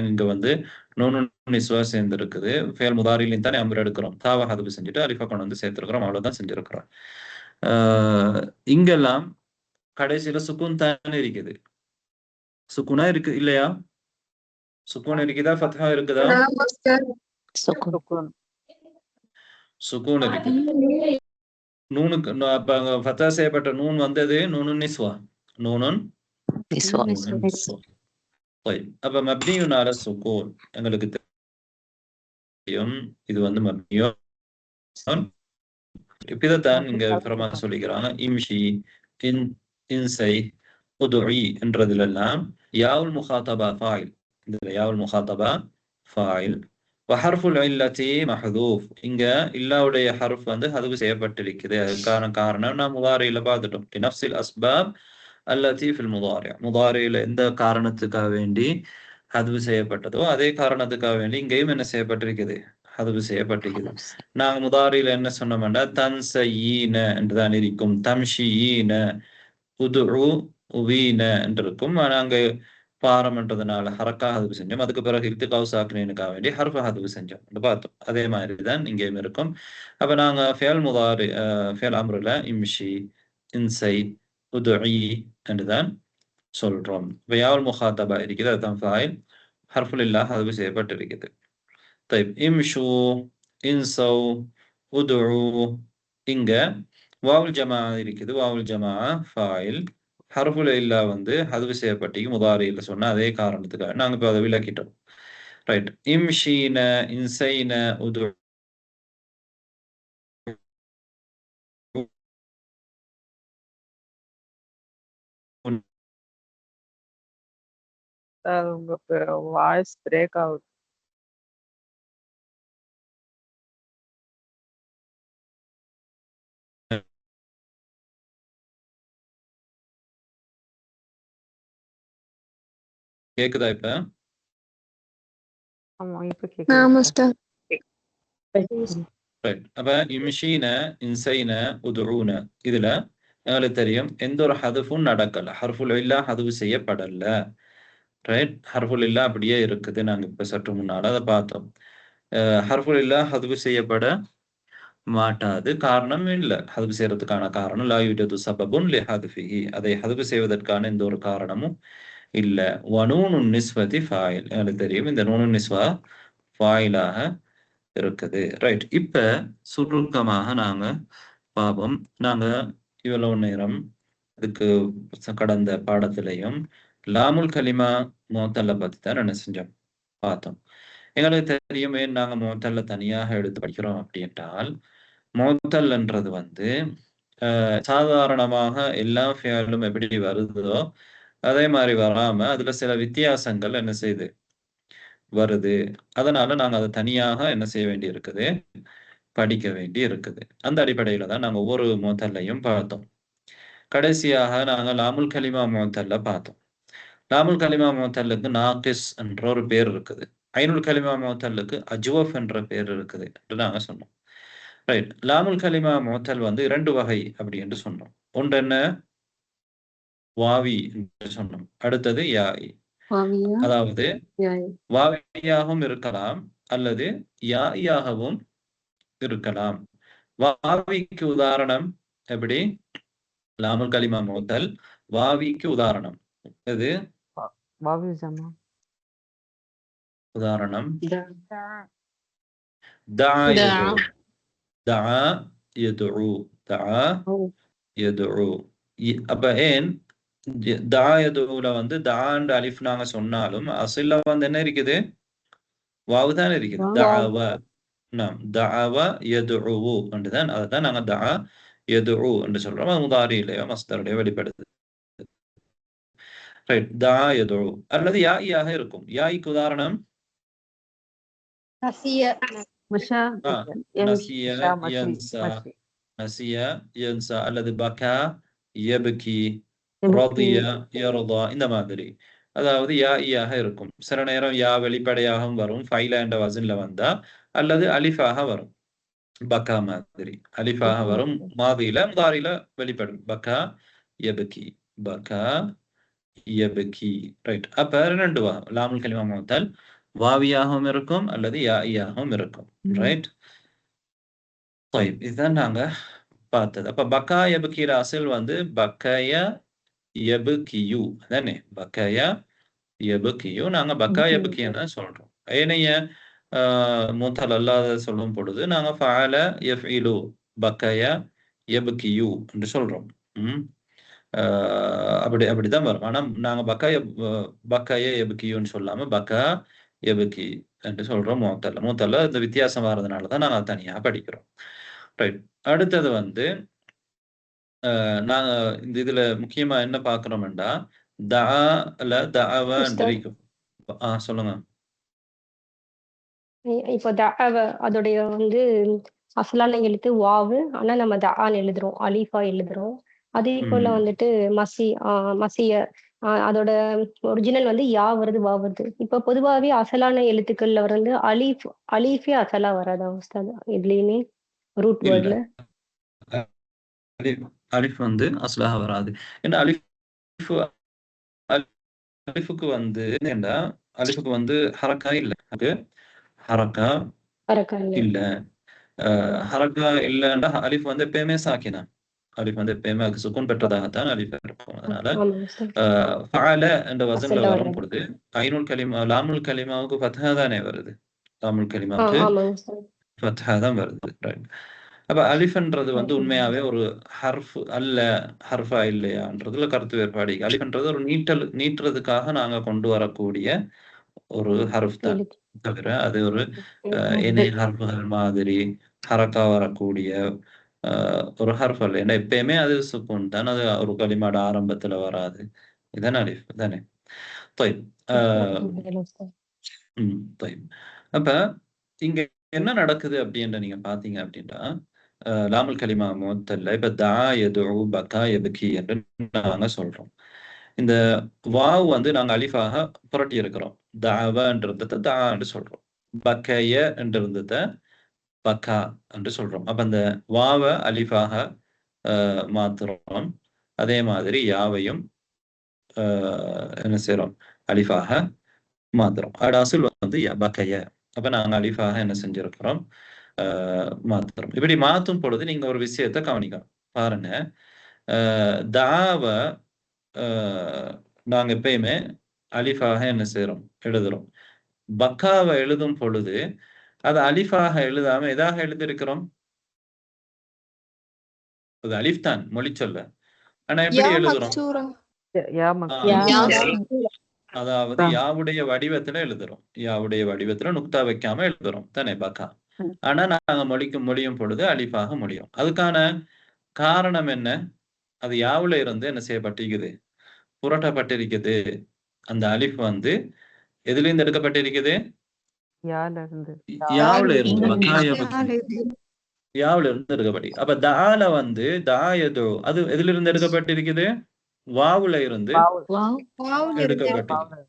இங்க வந்து நூனு நிஸ்வா சேர்ந்து இருக்குது. ஃபியல் முதாரிலையும் தானே அம்ரு எடுக்கிறோம். தாவா ஹதுஃப் செஞ்சுட்டு அலிஃபா கொண்டு வந்து சேர்த்திருக்கிறோம். அவ்வளவுதான் செஞ்சிருக்கிறோம். இங்கெல்லாம் கடைசியில சுக்கூன் தானே இருக்குது. சுக்கூனா இருக்கு இல்லையா? சுக்கூன் இருக்குதா? ஃபத்ஹா இருக்குதா? சுக்கூன் இருக்கு. நூனுக்கு அப்ப அங்க ஃபத்ஹா செய்யப்பட்ட நூன் வந்தது நூனுன் நிஸ்வா. நூனுன் நிஸ்வா. طيب அப்ப மப்னியுன் அலா சுக்கூன் எங்களுக்கு தெரியும் இது வந்து மப்னியுன். இப்பதான் இங்க விவரமா சொல்லிக்கிறாங்க. இம்ஷி, இன்சை, உதுஇ என்றதுல எல்லாம் யாவுல் முகாத்தபா ஃபாயில். இதுல யாவுல் முகாத்தபா ஃபாயில். வஹர்ஃபுல் இல்லத்தி மஹ்தூஃப். இங்க இல்லாவுடைய ஹர்ஃப் வந்து ஹதுவு செய்யப்பட்டிருக்குது. அதுக்கான காரணம் நான் முதாரியில பார்த்துட்டோம். நஃப்ஸில் அஸ்பாப் அல்லத்தி ஃபில் முதாரி. முதாரியில எந்த காரணத்துக்காக வேண்டி ஹதுவு செய்யப்பட்டதோ அதே காரணத்துக்காக வேண்டி இங்கேயும் என்ன செய்யப்பட்டிருக்குது, ஹதுவு செய்யப்பட்டிருக்குது. நாங்க முதாரியில என்ன சொன்னோம்னா தன்சயீன என்றுதான் இருக்கும். தம்ஷியீன, உதுஉ, உவீன என்று இருக்கும். நாங்க பாரம்ன்றதுனால ஹரக்கா ஹதுவு செஞ்சோம். அதுக்கு பிறகு இல்திகாவு சாக்கினுக்காக வேண்டி ஹர்ஃப ஹதுவு செஞ்சோம் என்று பார்த்தோம். அதே மாதிரி தான் இங்கேயும் இருக்கும். அப்ப நாங்க ஃபேல் முதாரி ஃபேல் அம்ருல இம்ஷி, இன்சை, உதுஇ என்றுதான் சொல்றோம். இப்ப யாவுல் முகாத்தபா இருக்குது, அதுதான் ஃபாயில். ஹர்ஃபுல் இல்லாஹ் ஹதுவு செய்யப்பட்டிருக்குது. طيب இம்ஷு, இன்சௌ, உதுஉ. இங்க வாவுல் ஜமா இருக்குது. வாவுல் ஜமா ஃபாயில். ஹர்ஃபுல் இல்லா வந்து ஹதுவு செய்யப்பட்டிருக்கு முதாரியில சொன்ன அதே காரணத்துக்காக நாங்க இப்ப அதை விளக்கிட்டோம். ரைட். இம்ஷீன, இன்சைன, உதுஉ. உங்க வாய்ஸ் பிரேக் ஆகுது. கேக்குதா இப்ப? ஆமா இப்ப கேக்குது. ரைட். அப்ப இம்ஷீன, இன்சைன, உதுஊன இதுல எங்களுக்கு தெரியும் எந்த ஒரு ஹதுஃபும் நடக்கல. ஹர்ஃபுல் இல்லா ஹதுவு செய்யப்படல. ரைட். ஹர்ஃபுல் இல்லா அப்படியே இருக்குது. நாங்க இப்ப சற்று முன்னால அதை பார்த்தோம். ஹர்ஃபுல் இல்லா ஹதுவு செய்யப்பட மாட்டாது. காரணம் இல்ல. ஹதுவு செய்யறதுக்கான காரணம் லா யூஜது சபபுன் லி ஹதுஃபிஹி. அதை ஹதுவு செய்வதற்கான எந்த ஒரு காரணமும் இல்ல. வனூனுன் நிஸ்வதி ஃபாயில். எங்களுக்கு தெரியும் இந்த நூனுன் நிஸ்வா ஃபாயிலாக இருக்குது. ரைட். இப்ப சுருக்கமாக நாங்க பாப்போம். நாங்க இவ்வளவு நேரம் இதுக்கு கடந்த பாடத்திலையும் லாமுல் கலிமா முஅத்தல்ல பத்தி தான் என்ன செஞ்சோம், பார்த்தோம். எங்களுக்கு தெரியும் ஏன் நாங்க முஅத்தல்ல தனியாக எடுத்து படிக்கிறோம் அப்படின்றால், முஅத்தல்ன்றது வந்து சாதாரணமாக எல்லா ஃபியலும் எப்படி வருதோ அதே மாதிரி வராம அதுல சில வித்தியாசங்கள் என்ன செய்யுது, வருது. அதனால நாங்க அதை தனியாக என்ன செய்ய வேண்டி இருக்குது, படிக்க வேண்டி இருக்குது. அந்த அடிப்படையில தான் நாங்க ஒவ்வொரு முஅத்தல்லையும் பார்த்தோம். கடைசியாக நாங்க லாமுல் கலிமா முஅத்தல்ல பார்த்தோம். லாமுல் கலிமா முஅத்தல்லுக்கு நாகிஸ் என்ற ஒரு பேர் இருக்குது. ஐனுல் கலிமா முஅத்தல்லுக்கு அஜ்வஃப் என்ற பேர் இருக்குது என்று நாங்க சொன்னோம். ரைட். லாமுல் கலிமா முஅத்தல் வந்து 2 வகை அப்படி என்று சொன்னோம். ஒன்று என்ன, வாவி என்று சொன்னோம். அடுத்தது யாஇ. அதாவது வாவியாகவும் இருக்கலாம் அல்லது யாஇயாகவும் இருக்கலாம். வாவிக்கு உதாரணம் எப்படி, லாமுல் கலிமா முஅத்தல் வாவிக்கு உதாரணம் இது உதாரணம் தஆ யதுஉ. தஆ யதுஉ. தஆ யதுஉ. அப்ப ஏன் தஆ யதுஉல வந்து தஆன்ற அலிஃப் நாங்க சொன்னாலும் அஸ்ல்ல வந்து என்ன இருக்குது, வாவு தான் இருக்குது. தஅவ. நாம் தஅவ யதுஉ என்றுதான் அதான் நாங்க தஆ யதுஉ என்று சொல்றோம். அது முதாரியிலேயோ மஸ்தரிலேயோ வெளிப்படுது. ரைட். தஆ யதுஉ அல்லது யாஇயாக இருக்கும். யாஇக்கு உதாரணம் நசிய நசிய யன்சா. நசிய யன்சா அல்லது பகா யப்கி, ரதிய யர்தா, இந்த மாதிரி. அதாவது யாஇயாக இருக்கும். சில நேரம் யா வெளிப்படையாகவும் வரும், ஃபைலா என்ற வசன்ல வந்தா, அல்லது அலிஃபாக வரும். பக்கா மாதிரி அலிஃபாக வரும். மாதியில முதாரியில வெளிப்படும். பக்கா யப்கி, பக்கா யப்கி. ரைட். அப்ப 2 வகை லாமுல் கலிமா முஅத்தல் வாவியாகவும் இருக்கும் அல்லது யாஇயாகவும் இருக்கும். ரைட். طيب இதுதான் நாங்க பார்த்தது. அப்ப பக்கா யப்கிற அசல் வந்து பக்கய யப்கியு அதானே, பக்கய யப்கியு. நாங்க பக்கா யப்கின்னு சொல்றோம். ஏனைய முஅத்தல் அல்லாத சொல்லும் பொழுது நாங்க ஃபஅல யஃஇலு பக்கய யப்கியு என்று சொல்றோம். அப்படிதான் வரும். ஆனா நாங்க பக்காய எபுக்கியோன்னு சொல்லாம பக்கா எபுக்கி என்று சொல்றோம் மூத்தல்ல. மூத்தல்ல இந்த வித்தியாசம் வர்றதுனால தான் நாங்க தனியா படிக்கிறோம். ரைட். அடுத்தது வந்து நாங்க இந்த இதுல முக்கியமா என்ன பார்க்கிறோம்டா உஸ்தாத் இருக்கும். சொல்லுங்க. இப்போ அதோடைய வந்து அசலான எழுத்து வாவு, ஆனா நம்ம தஆன்னு எழுதுறோம், அலிஃபா எழுதுறோம். அதே போல வந்துட்டு மசிய அதோட ஒரிஜினல் வந்து யா வருது, வா வருது. இப்போ பொதுவாகவே அசலான எழுத்துக்கள்ல வந்து அலீஃபே அசலா வராதா உஸ்தாத் இதுலயுமே ரூட் இல்ல வேர்ட்ல? அலிஃப் வந்து அஸ்லாக வராது. ஏன்னா அலிஃபுக்கு வந்து என்னடா அலிஃபுக்கு வந்து ஹரக்கா இல்ல. அது ஹரக்கா இல்ல. ஹரக்கா இல்லன்னா அலிஃப் வந்து எப்பயுமே சாக்கினா. அலிஃப் வந்து எப்பயுமே சுக்கூன் பெற்றதாகத்தான் அலிஃப் இருக்கும். அதனால ஃபஅல என்ற வசன்ல வரும் பொழுது லாமுல் கலிமாவுக்கு ஃபத்ஹா தானே வருது. லாமுல் கலிமாவுக்கு ஃபத்ஹா தான் வருது. ரைட். அப்ப அலிஃப்ன்றது வந்து உண்மையாவே ஒரு ஹர்ஃப் அல்ல, ஹர்ஃபா இல்லையான்றதுல கருத்து வேறுபாடு. அலிஃப்ன்றது ஒரு நீட்டுறதுக்காக நாங்க கொண்டு வரக்கூடிய ஒரு ஹர்ஃப் தான். தவிர அது ஒரு இணை ஹர்ஃப்கள் மாதிரி ஹரக்கா வரக்கூடிய ஒரு ஹர்ஃப் அல்ல. ஏன்னா எப்பயுமே அது சுக்கூன் தான். அது ஒரு கலிமாட ஆரம்பத்துல வராது. இதானே அலிஃப் தானே. طيب طيب. அப்ப இங்க என்ன நடக்குது அப்படின்னு நீங்க பாத்தீங்க அப்படின்னா லாமுல் கலிமா முத்தல்ல இப்ப தா யதுஉ பகா யப்கி என்று நாங்க சொல்றோம். இந்த வாவ் வந்து நாங்க அலிஃபாக புரட்டி இருக்கிறோம். தாவன்றத தா என்று சொல்றோம். பக்கய என்றத பக்கா என்று சொல்றோம். அப்ப அந்த வாவ அலிஃபாக மாத்துறோம். அதே மாதிரி யாவையும் என்ன செய்றோம்? அலிஃபாக மாத்துறோம். அசுல் வந்து பக்கய. அப்ப நாங்க அலிஃபாக என்ன செஞ்சிருக்கிறோம்? மாத்துறோம். இப்படி மாத்தும் பொழுது நீங்க ஒரு விஷயத்தை கவனிக்கணும். பாருங்க. தாவ நாங்க எப்பயுமே அலிஃபாக என்ன செய்றோம்? எழுதுறோம். பக்காவை எழுதும் பொழுது அது அலிஃபாக எழுதாம எதாக எழுதியிருக்கிறோம்? அது அலிஃப் தான் மொழி சொல்ல. ஆனா எப்படி எழுதுறோம்? அதாவது யாவுடைய வடிவத்துல எழுதுறோம். யாவுடைய வடிவத்துல நுக்தா வைக்காம எழுதுறோம் தானே பக்கா. ஆனா நாங்க மொழியும் பொழுது அலிஃபாக மொழியும். அதுக்கான காரணம் என்ன? அது யாவுல இருந்து என்ன செய்யப்பட்டிருக்குது? புரட்டப்பட்டிருக்குது. அந்த அலிஃப் வந்து எதிலிருந்து எடுக்கப்பட்டிருக்குது? யாவுல இருந்து யாவுல இருந்து எடுக்கப்பட்டிருக்கு. அப்ப தால வந்து தாயதோ அது எதிலிருந்து எடுக்கப்பட்டிருக்குது? வாவுல இருந்து எடுக்கப்பட்டிருக்கு.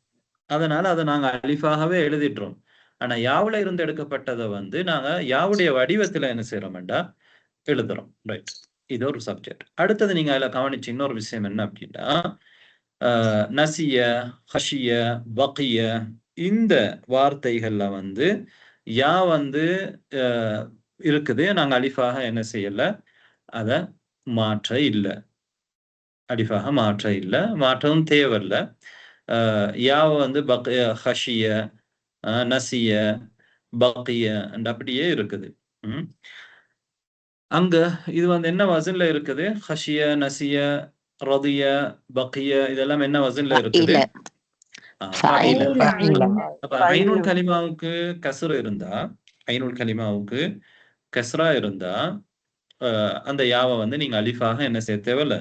அதனால அதை நாங்க அலிஃபாகவே எழுதிடுறோம். ஆனா யாவுல இருந்து எடுக்கப்பட்டதை வந்து நாங்க யாவுடைய வடிவத்துல என்ன செய்யறோம்டா எழுதுறோம். ரைட். இது ஒரு சப்ஜெக்ட். அடுத்தது நீங்க அதுல கவனிச்சு இன்னொரு விஷயம் என்ன அப்படின்னா நசிய, ஹஷிய, பக்கிய இந்த வார்த்தைகள்ல வந்து யா வந்து இருக்குது. நாங்க அலிஃபாக என்ன செய்யல, அத மாற்ற இல்லை. அலிஃபாக மாற்ற இல்லை, மாற்றவும் தேவையில்லை. யாவ வந்து ஹஷிய, நசிய, பக்கிய அப்படியே இருக்குது. அங்க இது வந்து என்ன வசன்ல இருக்குது? ஹஷிய, நசிய, ரதிய, பக்கிய இதெல்லாம் என்ன வசன்ல இருக்குது? அப்ப ஐனுல் கலிமாவுக்கு கஸ்ர் இருந்தா, ஐனுல் கலிமாவுக்கு கஸ்ரா இருந்தா அந்த யாவை வந்து நீங்க அலிஃபாக என்ன செய்ய தேவையில்ல,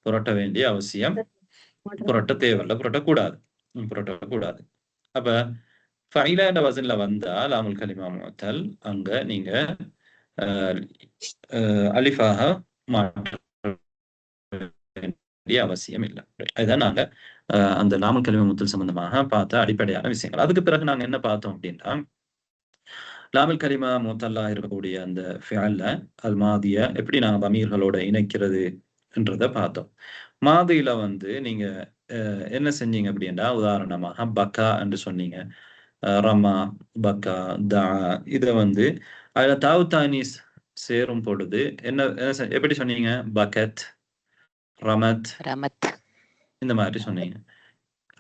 புரட்ட வேண்டிய அவசியம், புரட்ட தேவையில்ல, புரட்டக்கூடாது. அப்ப ஃபைல என்ற வசன்ல வந்தா லாமுல் கலிமா முஅத்தல் அங்க நீங்க அலிஃபாக மாற்ற வேண்டிய அவசியம் இல்லை. அதுதான் நாங்க அந்த லாமுல் கலிமா முஅத்தல் சம்பந்தமாக பார்த்த அடிப்படையான விஷயங்கள். அதுக்கு பிறகு நாங்க என்ன பார்த்தோம் அப்படின்னா லாமுல் கலிமா முஅத்தல்லா இருக்கக்கூடிய அந்த ஃபிஅல்ல அல் மாதிய எப்படி நாங்க தமீர்களோட இணைக்கிறது என்றதை பார்த்தோம். மாதியில வந்து நீங்க என்ன செஞ்சீங்க அப்படின்னா உதாரணமாக பக்கா என்று சொன்னீங்க, ரமா, பக்கா, தா இதை வந்து அதுல தாவு தானீஸ் சேரும் பொழுது என்ன எப்படி சொன்னீங்க? பக்கத், ரமத் இந்த மாதிரி சொன்னீங்க.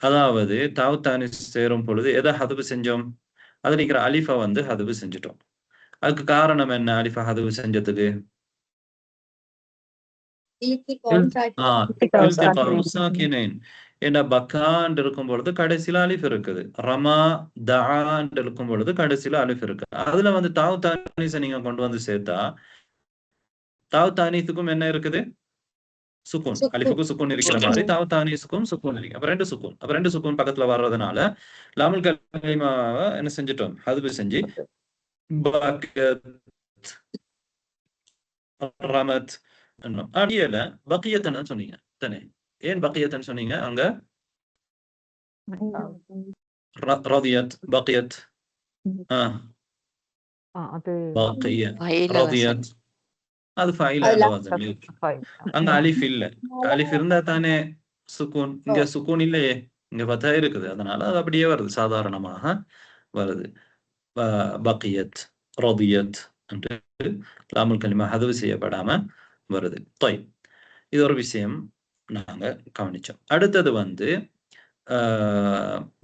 அதாவது தாவு தானீஸ் சேரும் பொழுது எதை ஹதுபு செஞ்சோம்? அது இருக்கிற அலிஃபா வந்து ஹதுபு செஞ்சுட்டோம். அதுக்கு காரணம் என்ன? அலிஃபா ஹதுபு செஞ்சதுக்கு ஏன்னா பக்கான் இருக்கும் பொழுது கடைசியில அலிஃப் இருக்குது. ரமா தான் இருக்கும் பொழுது கடைசியில அலிஃப் இருக்கு. அதுல வந்து தாவு தானீஸை நீங்க கொண்டு வந்து சேர்த்தா தாவு தானீஸுக்கும் என்ன இருக்குது? சுக்கூன். அலிஃபுக்கும் சுக்கூன் இருக்கிற மாதிரி தாவு தானீஸுக்கும் சுக்கூன் இருக்கு. அப்ப ரெண்டு சுக்கூன் பக்கத்துல வர்றதுனால லாமுல் கலிமாவை என்ன செஞ்சிட்டோம்? ஹதுஃப் செஞ்சு பக்கத் ரமத் அடியல பக்கியத்தன்னு சொன்னீங்க தானே? ஏன் பக்கியத்தன்னு சொன்னீங்க? அங்க ரதியத் பக்கியத் ரதியத் அது ஃபைல் அங்க அலிஃப் இல்ல. அலிஃப் இருந்தா தானே சுக்கூன். இங்க சுக்கூன் இல்லையே, இங்க ஃபதா இருக்குது. அதனால அது அப்படியே வருது, சாதாரணமாக வருது. பக்கியத் ரதியத் என்று லாமுல் கலிமா ஹதுஃப் செய்யப்படாம வருது. طيب, இது ஒரு விஷயம் நாங்க கவனிச்சோம். அடுத்தது வந்து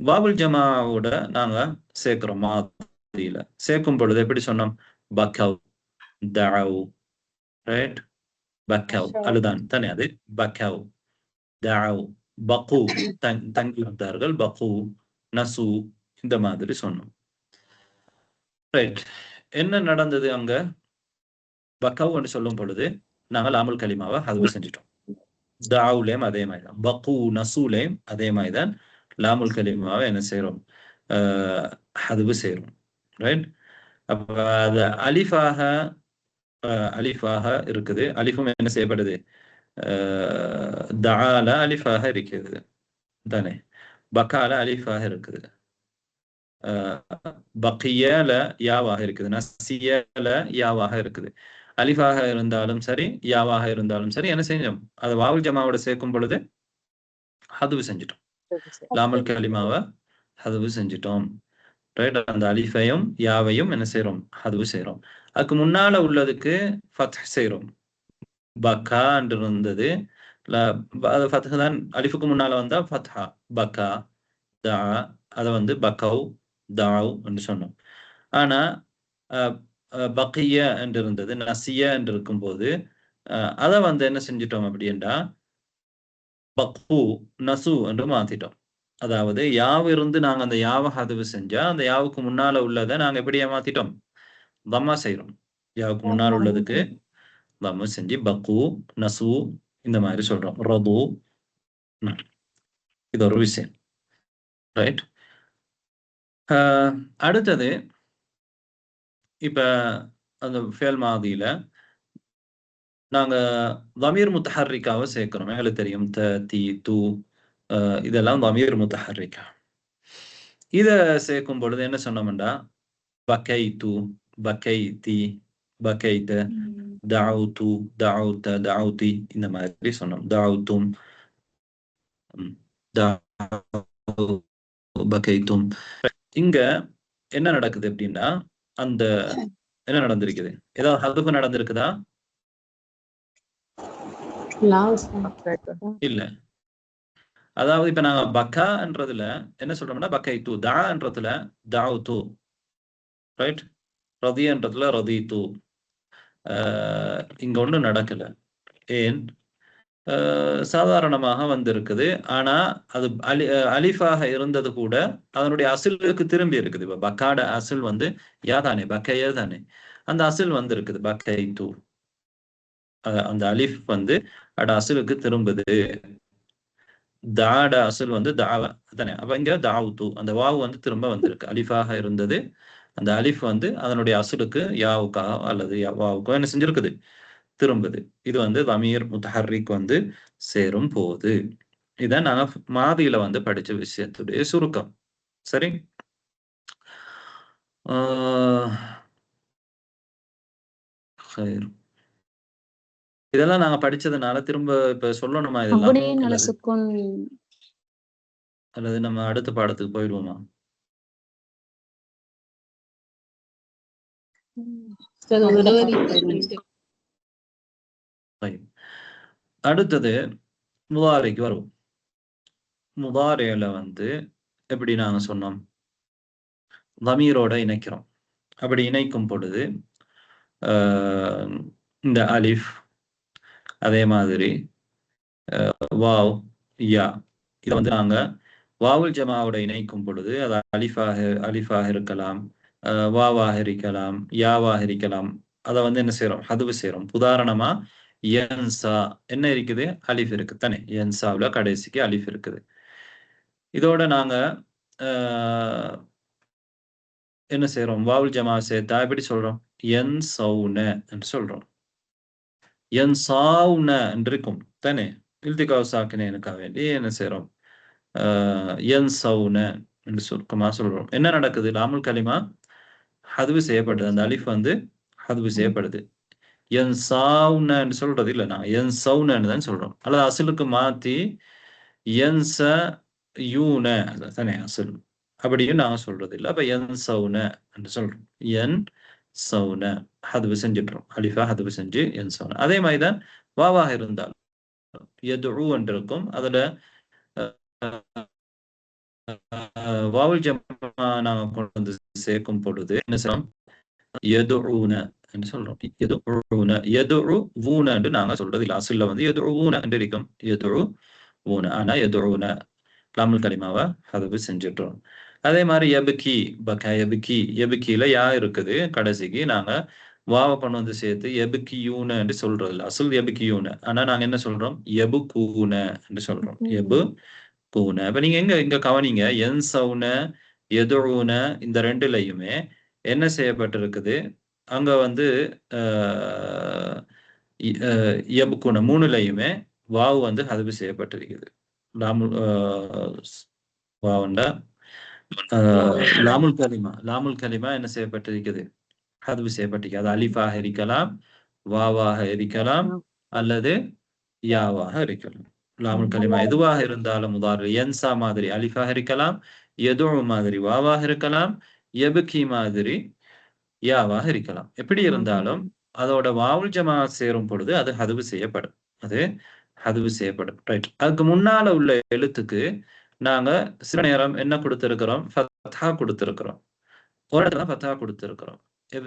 வாவுல் ஜமாவோட நாங்க சேர்க்கிறோம். மாதிரியில சேர்க்கும் பொழுது எப்படி சொன்னோம்? பக்கவ் தஅவ், ரைட்? பக்கவ் அதுதான் தானே, அது பக்கவ் தஅவ். பகு தங்கி வந்தார்கள், பகு நசு, இந்த மாதிரி சொன்னோம். ரைட், என்ன நடந்தது அங்க? பக்கவ் என்று சொல்லும் பொழுது நாங்கள் லாமுல் கலிமாவை ஹதுஃப் செஞ்சிட்டோம். தாவுலேயும் அதே மாதிரிதான், பகு நசூலேயும் அதே மாதிரிதான் லாமுல் கலிமாவை என்ன செய்யறோம்? ஹதுஃப் செய்யறோம். ரைட்? அப்ப அது அலிஃபாக இருக்குது. அலிஃபும் என்ன செய்யப்படுது? தால அலிஃபாக இருக்கிறது தானே? பக்கால அலிஃபாக இருக்குது. பக்கியல யாவாக இருக்குது. நசியல யாவாக இருக்குது. அலிஃபாக இருந்தாலும் சரி, யாவாக இருந்தாலும் சரி, என்ன செஞ்சோம்? அதை வாவுல் ஜமாவோட சேர்க்கும் பொழுது ஹதுஃப் செஞ்சிட்டோம். லாமுல் கலிமாவை ஹதுஃப் செஞ்சிட்டோம். ரைட்? அந்த அலிஃபையும் யாவையும் என்ன செய்யறோம்? ஹதுஃப் செய்யறோம். அதுக்கு முன்னால உள்ளதுக்கு ஃபத்ஹ் செய்யறோம். பக்கா என்று இருந்தது, ஃபத்ஹ் தான். அலிஃபுக்கு முன்னால வந்தா ஃபத்ஹா. பக்கா தா, அதை வந்து பக்கவ் தாவ் என்று சொன்னோம். ஆனா பக்கிய என்று இருந்தது, நசிய என்று இருக்கும் போது அதை வந்து என்ன செஞ்சிட்டோம் அப்படின்னா பக்கு நசு என்று மாத்திட்டோம். அதாவது யாவு இருந்து நாங்க அந்த யாவை ஹதுஃப் செஞ்சா அந்த யாவுக்கு முன்னால உள்ளதை நாங்க எப்படி ஏமாத்திட்டோம்? தம்மா செய்யறோம். யாவுக்கு முன்னால் உள்ளதுக்கு தம்மா செஞ்சு பக்கு நசு இந்த மாதிரி சொல்றோம். ரது, இது ஒரு விஷயம். ரைட்? அடுத்தது, இப்ப அந்த ஃபேல் மாதியில நாங்க தமீர் முத்தஹர்ரிக்காவை சேர்க்கிறோம். எங்களுக்கு தெரியும் த தி து இதெல்லாம் தமீர் முத்தஹர்ரிக்கா. இத சேர்க்கும் பொழுது என்ன சொன்னோம்டா? பகைது, பகைதி, பகைத, தஅவுது, தஅவுத, தஅவுதி, இந்த மாதிரி சொன்னோம். தஅவுதும், பகைதும். இங்க என்ன நடக்குது அப்படின்னா, அந்த என்ன நடந்திருக்குது? ஏதாவது ஹதுஃப் நடந்திருக்குதா? இல்ல. அதாவது இப்ப நாங்க பக்கான்றதுல என்ன சொல்றோம்னா பகைது, தான்றதுல தஅவுது, ரைட்? ரதின்றதுல ரதிது. இங்க ஒண்ணும் நடக்கல. ஏன்? சாதாரணமாக வந்திருக்குது. ஆனா அது அலிஃபாக இருந்தது கூட அதனுடைய அசிலுக்கு திரும்பி இருக்குது. இப்ப பக்காட அசில் வந்து யா தானே, பக்கையா தானே, அந்த அசில் வந்து இருக்குது பக்கைது. அந்த அலிஃப் வந்து அட அசிலுக்கு திரும்புது. தாட அசில் வந்து தாவா தானே. அப்ப இங்க தாவுது, அந்த வாவு வந்து திரும்ப வந்திருக்கு. அலிஃபாக இருந்தது, அந்த அலிஃப் வந்து அதனுடைய அசிலுக்கு யாவுக்காக அல்லது வாவுக்கோ என்ன செஞ்சிருக்குது? திரும்புது. இது வந்து தமீர் முத்தஹர்ரிக் வந்து சேரும் போது. இதான் நாங்க மாதியில வந்து படிச்ச விஷயத்துடைய சுருக்கம். சரி? இதெல்லாம் நாங்க படிச்சதுனால திரும்ப இப்ப சொல்லணுமா இதெல்லாம், அல்லது நம்ம அடுத்த பாடத்துக்கு போயிடுவோமா? அடுத்தது முதாரிக்கு வரும். முதாரியில வந்து எப்படி நாங்க சொன்னோம்? தமீரோட இணைக்கிறோம். அப்படி இணைக்கும் பொழுது இந்த அலிஃப் அதே மாதிரி வாவ் யா இதை வந்து நாங்க வாவுல் ஜமாவோட இணைக்கும் பொழுது அது அலிஃபாக இருக்கலாம், வாவாக இருக்கலாம், யாவாக இருக்கலாம். அதை வந்து என்ன செய்யறோம்? ஹதுவு செய்யறோம். உதாரணமா யன்சா என்ன இருக்குது? அலிஃப் இருக்கு தானே. யன்சாவில் கடைசிக்கு அலிஃப் இருக்குது. இதோட நாங்க என்ன செய்யறோம்? வாவுல் ஜமா சேர்த்தா எப்படி சொல்றோம்? என் சவுன என்று சொல்றோம். என் சாவுன என்று இருக்கும் தானே. இல்திகாவ் சாக்கினேனுக்காக வேண்டி என்ன செய்யறோம்? என் சவுன என்று சுருக்கமா சொல்றோம். என்ன நடக்குது? லாமுல் கலிமா ஹதுவு செய்யப்படுது. அந்த அலிஃப் வந்து ஹதுவு செய்யப்படுது. என் சாவுன என்று சொல்றது இல்லை, நான் என் சவுனன்னு தான் சொல்றோம். அல்லது அசலுக்கு மாத்தி என் ச யூன தானே அசல், அப்படியும் நாங்க சொல்றது இல்லை. அப்ப என் சவுன என்று சொல்றோம். என் சவுன ஹதுவு செஞ்சிடுறோம். அலிஃபா ஹதுவு செஞ்சு என் சவுன. அதே மாதிரிதான் வாவாக இருந்தால் எதுஉ என்று இருக்கும். அதுல வாவுல் ஜமா நாங்க கொண்டு வந்து சேர்க்கும் பொழுது என்ன செய்யறோம்? எதுஉன என்று சொல்றோம். எதுஉன எதுஉன என்று நாங்க சொல்றது இல்லை. அசல்ல வந்து எதுஉன என்று இருக்கும். எதுஉன. ஆனா எதுஉன லாமுல் கலிமாவை ஹதுவு செஞ்சிட்டோம். அதே மாதிரி எபுக்கி பக்கா எபுக்கி எபுக்கியில யா இருக்குது. கடைசிக்கு நாங்க வாவை கொண்டு வந்து சேர்த்து எபுக்கியூன என்று சொல்றது இல்லை. அசல் எபுக்கியூன. ஆனா நாங்க என்ன சொல்றோம்? எபுக்கூன என்று சொல்றோம். எபு கூன. இப்ப நீங்க இங்க கவனிங்க. என் சவுன எதுஉன இந்த ரெண்டுலையுமே என்ன செய்யப்பட்டிருக்குது? அங்க வந்து எபுக்கூன மூணுலையுமே வாவு வந்து ஹதுவு செய்யப்பட்டிருக்குது. லாமுல் கலிமா என்ன செய்யப்பட்டிருக்குது? ஹதுவு செய்யப்பட்டிருக்கு. அது அலிஃபாக இருக்கலாம், வாவாக இருக்கலாம், அல்லது யாவாக இருக்கலாம். லாமுல் கலிமா எதுவாக இருந்தாலும் உதாரணம் என்சா மாதிரி அலிஃபாக இருக்கலாம், எதுஉ மாதிரி வாவாக இருக்கலாம், எபுக்கி மாதிரி யாவாக இருக்கலாம். எப்படி இருந்தாலும் அதோட வாவுல் ஜமா சேரும் பொழுது அது ஹதுவு செய்யப்படும். அது ஹதுவு செய்யப்படும். ரைட். அதுக்கு முன்னால உள்ள எழுத்துக்கு நாங்க சில நேரம் என்ன கொடுத்திருக்கிறோம்? ஃபத்ஹா கொடுத்திருக்கிறோம். ஒரு இடத்துல ஃபத்ஹா கொடுத்திருக்கிறோம்.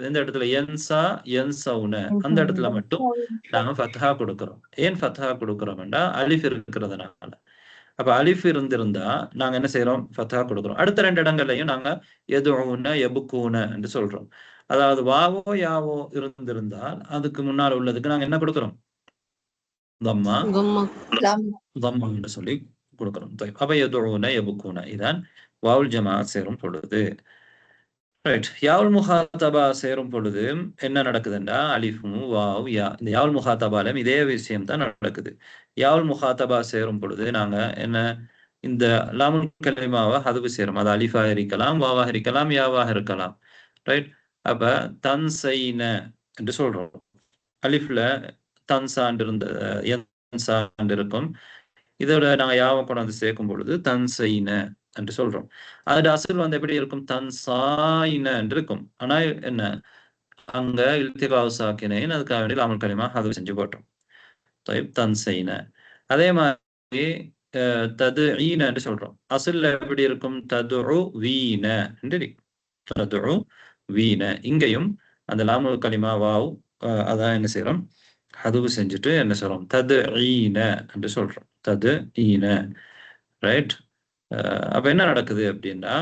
எந்த இடத்துல? என்சா என்சவுன அந்த இடத்துல மட்டும் நாங்க ஃபத்ஹா கொடுக்கிறோம். ஏன் ஃபத்ஹா கொடுக்கிறோம்னா அலிஃப் இருக்கிறதுனால. அப்ப அலிஃப் இருந்திருந்தா நாங்க என்ன செய்யறோம்? ஃபத்ஹா கொடுக்கிறோம். அடுத்த ரெண்டு இடங்கள்லையும் நாங்க எதுஉன எபுக்கூன என்று சொல்றோம். அதாவது வாவோ யாவோ இருந்திருந்தால் அதுக்கு முன்னால் உள்ளதுக்கு நாங்க என்ன கொடுக்கிறோம்? தம்மா என்று சொல்லி கொடுக்கிறோம். அப்ப எதுஉன எபுக்கூன இதான் வாவுல் ஜமா சேரும் பொழுது. ரைட். யாவுல் முஹாத்தபா சேரும் பொழுது என்ன நடக்குதுன்னா அலிஃபும் வாவ் யா இந்த யாவுல் முஹாத்தபாலும் இதே விஷயம் தான் நடக்குது. யாவுல் முஹாத்தபா சேரும் பொழுது நாங்க என்ன இந்த லாமுல் கலிமாவை ஹதுவு சேரும். அது அலிஃபாக இருக்கலாம், வாவாக இருக்கலாம், யாவாக இருக்கலாம். ரைட். அப்ப தன்சைன என்று சொல்றோம். அலிஃப்ல தன்சாண்டு இருந்த என்சாண்டு இருக்கும். இதோட நாங்க யாவை கொண்டு வந்து சேர்க்கும் பொழுது தன்சைன என்று சொல்றோம். அதோட அசல் வந்து எப்படி இருக்கும்? தன்சாயின என்று இருக்கும். ஆனா என்ன அங்க இல்திகாவு சாக்கினேன் அதுக்காக வேண்டி லாமுல் கலிமா ஹதுவு செஞ்சு போட்டோம். தன்சைன. அதே மாதிரி ததுஈன என்று சொல்றோம். அசல்ல எப்படி இருக்கும்? ததுஉ வீன என்று ததுஉ வீன. இங்கேயும் அந்த லாமுல் கலிமா வாவ் அதான் என்ன செய்யறோம்? ஹதுவு செஞ்சுட்டு என்ன சொல்றோம்? ததுஈன என்று சொல்றோம். ததுஈன. ரைட். அப்ப என்ன நடக்குது அப்படின்னா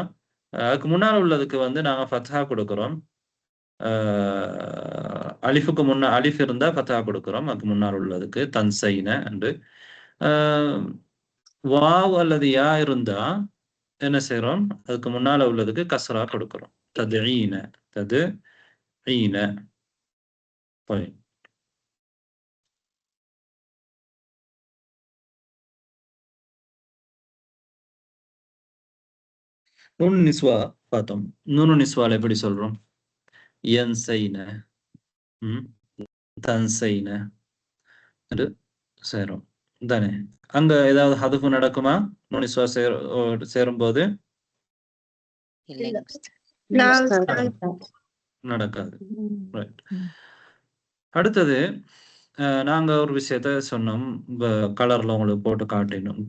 அதுக்கு முன்னால் உள்ளதுக்கு வந்து நாங்க ஃபத்ஹா கொடுக்கிறோம். அலிஃபுக்கு முன்னா அலிஃப் இருந்தா ஃபத்ஹா கொடுக்கிறோம். அதுக்கு முன்னால் உள்ளதுக்கு தன்சைன என்று. வாவ் அல்லது யா இருந்தா என்ன செய்யறோம்? அதுக்கு முன்னால உள்ளதுக்கு கஸ்ரா கொடுக்கிறோம். ததுஈன ததுஈன. நூன் நிஸ்வா பார்த்தோம். நூனு நிஸ்வால எப்படி சொல்றோம்? யன்சைன தன்சைன என்று சேரும் தானே. அங்க ஏதாவது ஹதுஃபு நடக்குமா? நூன் நிஸ்வா சேரும் போது நடக்காது. அடுத்தது நாங்க ஒரு விஷயத்த சொன்னோம். கலர்ல உங்களுக்கு போட்டு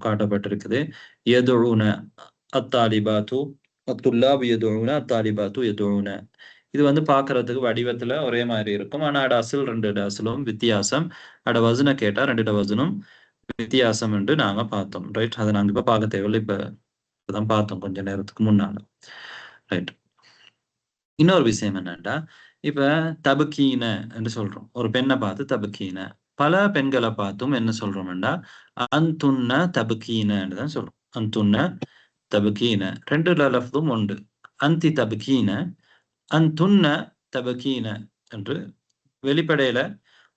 காட்டப்பட்டிருக்குது. எதுஉன அத்தாலிபாத்து அத்துல்லாபு எதுஉன அத்தாலிபாத்து எதுஉன. இது வந்து பார்க்கறதுக்கு வடிவத்துல ஒரே மாதிரி இருக்கும். ஆனா அட அசல் 2 அசலும் வித்தியாசம். அட வசன கேட்டா 2 வசனும் வித்தியாசம் என்று நாங்க பார்த்தோம். ரைட், அதை நாங்க இப்ப பார்க்க தேவையில்லை. இப்பதான் பார்த்தோம் கொஞ்ச நேரத்துக்கு முன்னால. ரைட். இன்னொரு விஷயம் என்னன்னா, இப்ப தபுக்கீன என்று சொல்றோம். ஒரு பெண்ணை பார்த்து தபுக்கீன. பல பெண்களை பார்த்தும் என்ன சொல்றோம்னா அந்துன்ன தபுக்கீன தான் சொல்றோம். அந்துன்ன தபுக்கீன 2 லஃப்தும் உண்டு. அந்தி தபுக்கீன, அந்துன்ன தபுக்கீன என்று வெளிப்படையில